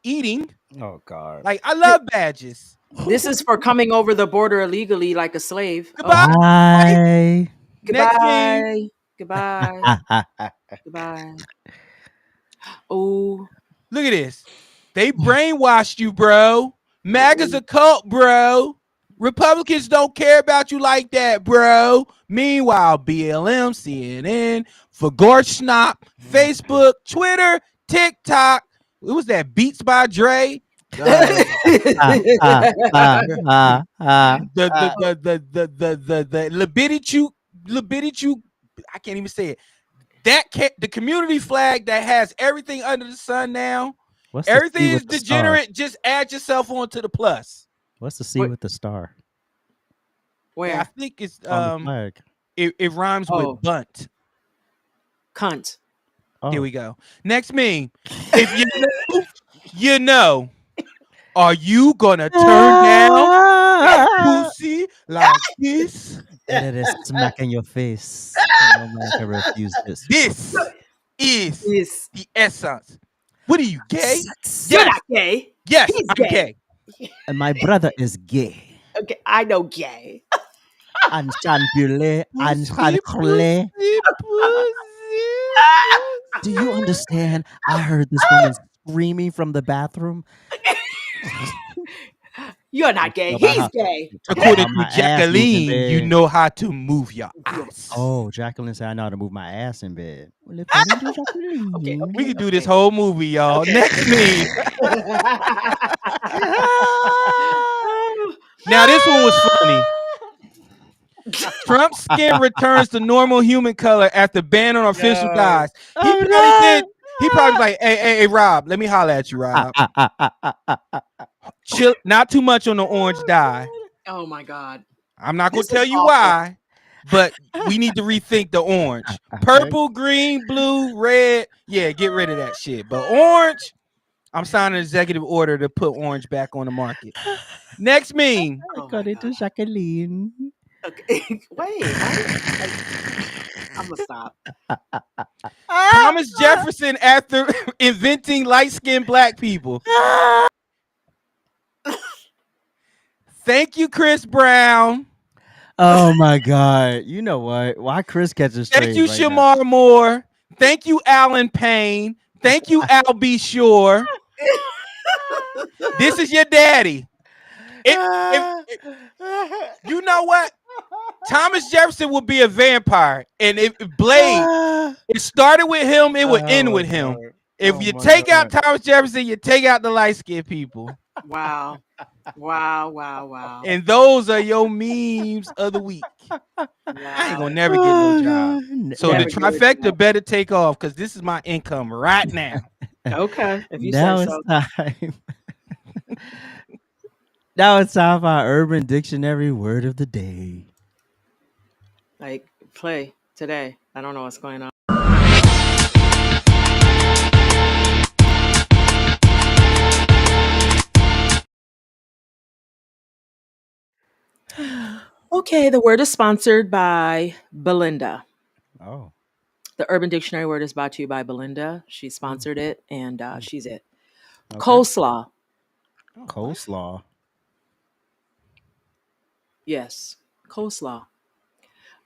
[SPEAKER 2] eating.
[SPEAKER 1] Oh God.
[SPEAKER 2] Like I love badges.
[SPEAKER 3] This is for coming over the border illegally like a slave.
[SPEAKER 1] Goodbye.
[SPEAKER 3] Goodbye. Goodbye. Goodbye. Oh.
[SPEAKER 2] Look at this. They brainwashed you, bro. MAGA's a cult, bro. Republicans don't care about you like that, bro. Meanwhile, BLM, CNN, Vergorschnap, Facebook, Twitter, TikTok. What was that? Beats by Dre. The Libidity, I can't even say it. The community flag that has everything under the sun now. Everything is degenerate. Just add yourself onto the plus.
[SPEAKER 1] What's the C with the star?
[SPEAKER 3] Where?
[SPEAKER 2] I think it's
[SPEAKER 1] on the flag.
[SPEAKER 2] It rhymes with bunt.
[SPEAKER 3] Cunt.
[SPEAKER 1] Oh.
[SPEAKER 2] Here we go. Next meme. If you know, you know. Are you gonna turn down that pussy like this?
[SPEAKER 1] Let it smack in your face. No man can refuse this.
[SPEAKER 2] This is the essence. What are you, gay?
[SPEAKER 3] You're not gay.
[SPEAKER 2] Yes,
[SPEAKER 3] He's
[SPEAKER 2] I'm gay.
[SPEAKER 1] And my brother is gay.
[SPEAKER 3] Okay, I know gay.
[SPEAKER 1] Enchanté, enchanté. Do you understand? I heard this woman screaming from the bathroom.
[SPEAKER 3] You're not gay.
[SPEAKER 1] About
[SPEAKER 3] He's
[SPEAKER 1] how-
[SPEAKER 3] gay.
[SPEAKER 2] According
[SPEAKER 1] how
[SPEAKER 2] to
[SPEAKER 1] my ass moves in
[SPEAKER 2] Jacqueline, you
[SPEAKER 1] bed.
[SPEAKER 2] know how to move your ass.
[SPEAKER 1] Oh, Jacqueline said I know how to move my ass in bed. Well, according to Jacqueline.
[SPEAKER 2] We could do this whole movie, y'all. Next meme. Now this one was funny. Trump's skin returns to normal human color after ban on official dyes. He probably was like, hey, Rob, let me holler at you, Rob. Chill, not too much on the orange dye.
[SPEAKER 3] Oh my God.
[SPEAKER 2] I'm not gonna
[SPEAKER 3] This
[SPEAKER 2] tell
[SPEAKER 3] is
[SPEAKER 2] you
[SPEAKER 3] awful.
[SPEAKER 2] why, but we need to rethink the orange. Purple, green, blue, red. Yeah, get rid of that shit. But orange, I'm signing an executive order to put orange back on the market. Next meme.
[SPEAKER 1] According to Jacqueline.
[SPEAKER 3] Okay. Wait. I'm gonna stop.
[SPEAKER 2] Thomas Jefferson after inventing light-skinned black people. Thank you, Chris Brown.
[SPEAKER 1] Oh my God! You know what? Why Chris catches
[SPEAKER 2] Thank
[SPEAKER 1] strays
[SPEAKER 2] you,
[SPEAKER 1] right now?
[SPEAKER 2] Shamar Moore. Thank you, Alan Payne. Thank you, Al B. Shore. This is your daddy. You know what? Thomas Jefferson would be a vampire, and if Blade, it started with him, it would end with him. If you take out Thomas Jefferson, you take out the light-skinned people.
[SPEAKER 3] Wow. Wow.
[SPEAKER 2] And those are your memes of the week. I ain't gonna never get no job. So
[SPEAKER 3] Never
[SPEAKER 2] the
[SPEAKER 3] get a
[SPEAKER 2] trifecta
[SPEAKER 3] job.
[SPEAKER 2] better take off because this is my income right now.
[SPEAKER 3] Okay. If you
[SPEAKER 1] Now
[SPEAKER 3] say
[SPEAKER 1] it's
[SPEAKER 3] so.
[SPEAKER 1] time. Now it's time for our Urban Dictionary word of the day.
[SPEAKER 3] Like, play today. I don't know what's going on. Okay, the word is sponsored by Belinda.
[SPEAKER 1] Oh.
[SPEAKER 3] The Urban Dictionary word is brought to you by Belinda. She sponsored it, and she's it.
[SPEAKER 1] Okay.
[SPEAKER 3] Coleslaw.
[SPEAKER 1] Coleslaw.
[SPEAKER 3] Yes, coleslaw.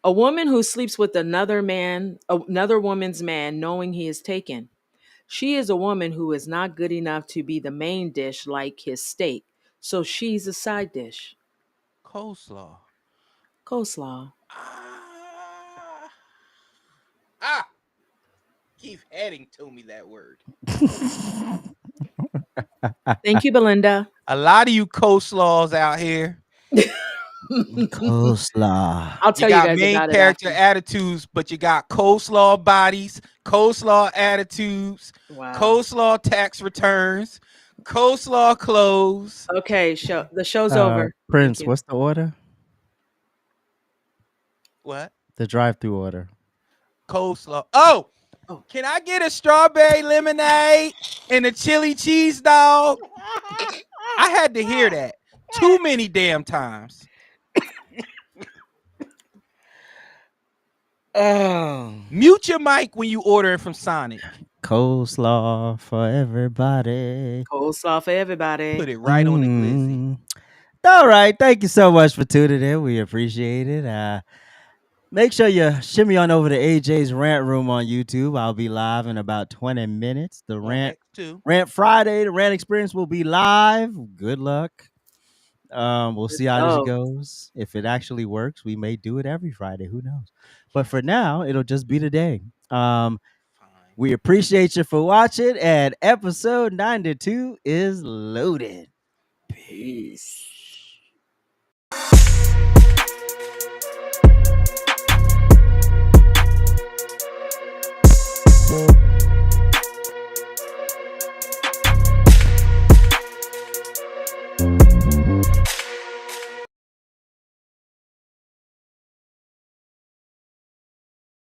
[SPEAKER 3] A woman who sleeps with another woman's man, knowing he is taken. She is a woman who is not good enough to be the main dish like his steak, so she's a side dish.
[SPEAKER 2] Coleslaw.
[SPEAKER 3] Coleslaw.
[SPEAKER 2] Keep adding to me that word.
[SPEAKER 3] Thank you, Belinda.
[SPEAKER 2] A lot of you coleslaws out here.
[SPEAKER 1] Coleslaw.
[SPEAKER 3] I'll tell
[SPEAKER 2] You
[SPEAKER 3] you
[SPEAKER 2] got
[SPEAKER 3] guys
[SPEAKER 2] main
[SPEAKER 3] about it
[SPEAKER 2] character
[SPEAKER 3] after.
[SPEAKER 2] attitudes, but you got coleslaw bodies, coleslaw attitudes,
[SPEAKER 3] Wow.
[SPEAKER 2] coleslaw tax returns, coleslaw clothes.
[SPEAKER 3] Okay, the show's over.
[SPEAKER 1] Prince,
[SPEAKER 3] Thank you.
[SPEAKER 1] what's the order?
[SPEAKER 2] What?
[SPEAKER 1] The drive-through order.
[SPEAKER 2] Coleslaw. Oh, can I get a strawberry lemonade and a chili cheese dog? I had to hear that too many damn times. Mute your mic when you order from Sonic.
[SPEAKER 1] Coleslaw for everybody.
[SPEAKER 3] Coleslaw for everybody.
[SPEAKER 2] Put it right on the glizzy.
[SPEAKER 1] All right. Thank you so much for tuning in. We appreciate it. Make sure you shimmy on over to AJ's Rant Room on YouTube. I'll be live in about 20 minutes. The Rant Friday, the Rant Experience will be live. Good luck. We'll see how this goes. If it actually works, we may do it every Friday. Who knows? But for now, it'll just be today. We appreciate you for watching, and episode 92 is loaded.
[SPEAKER 3] Peace.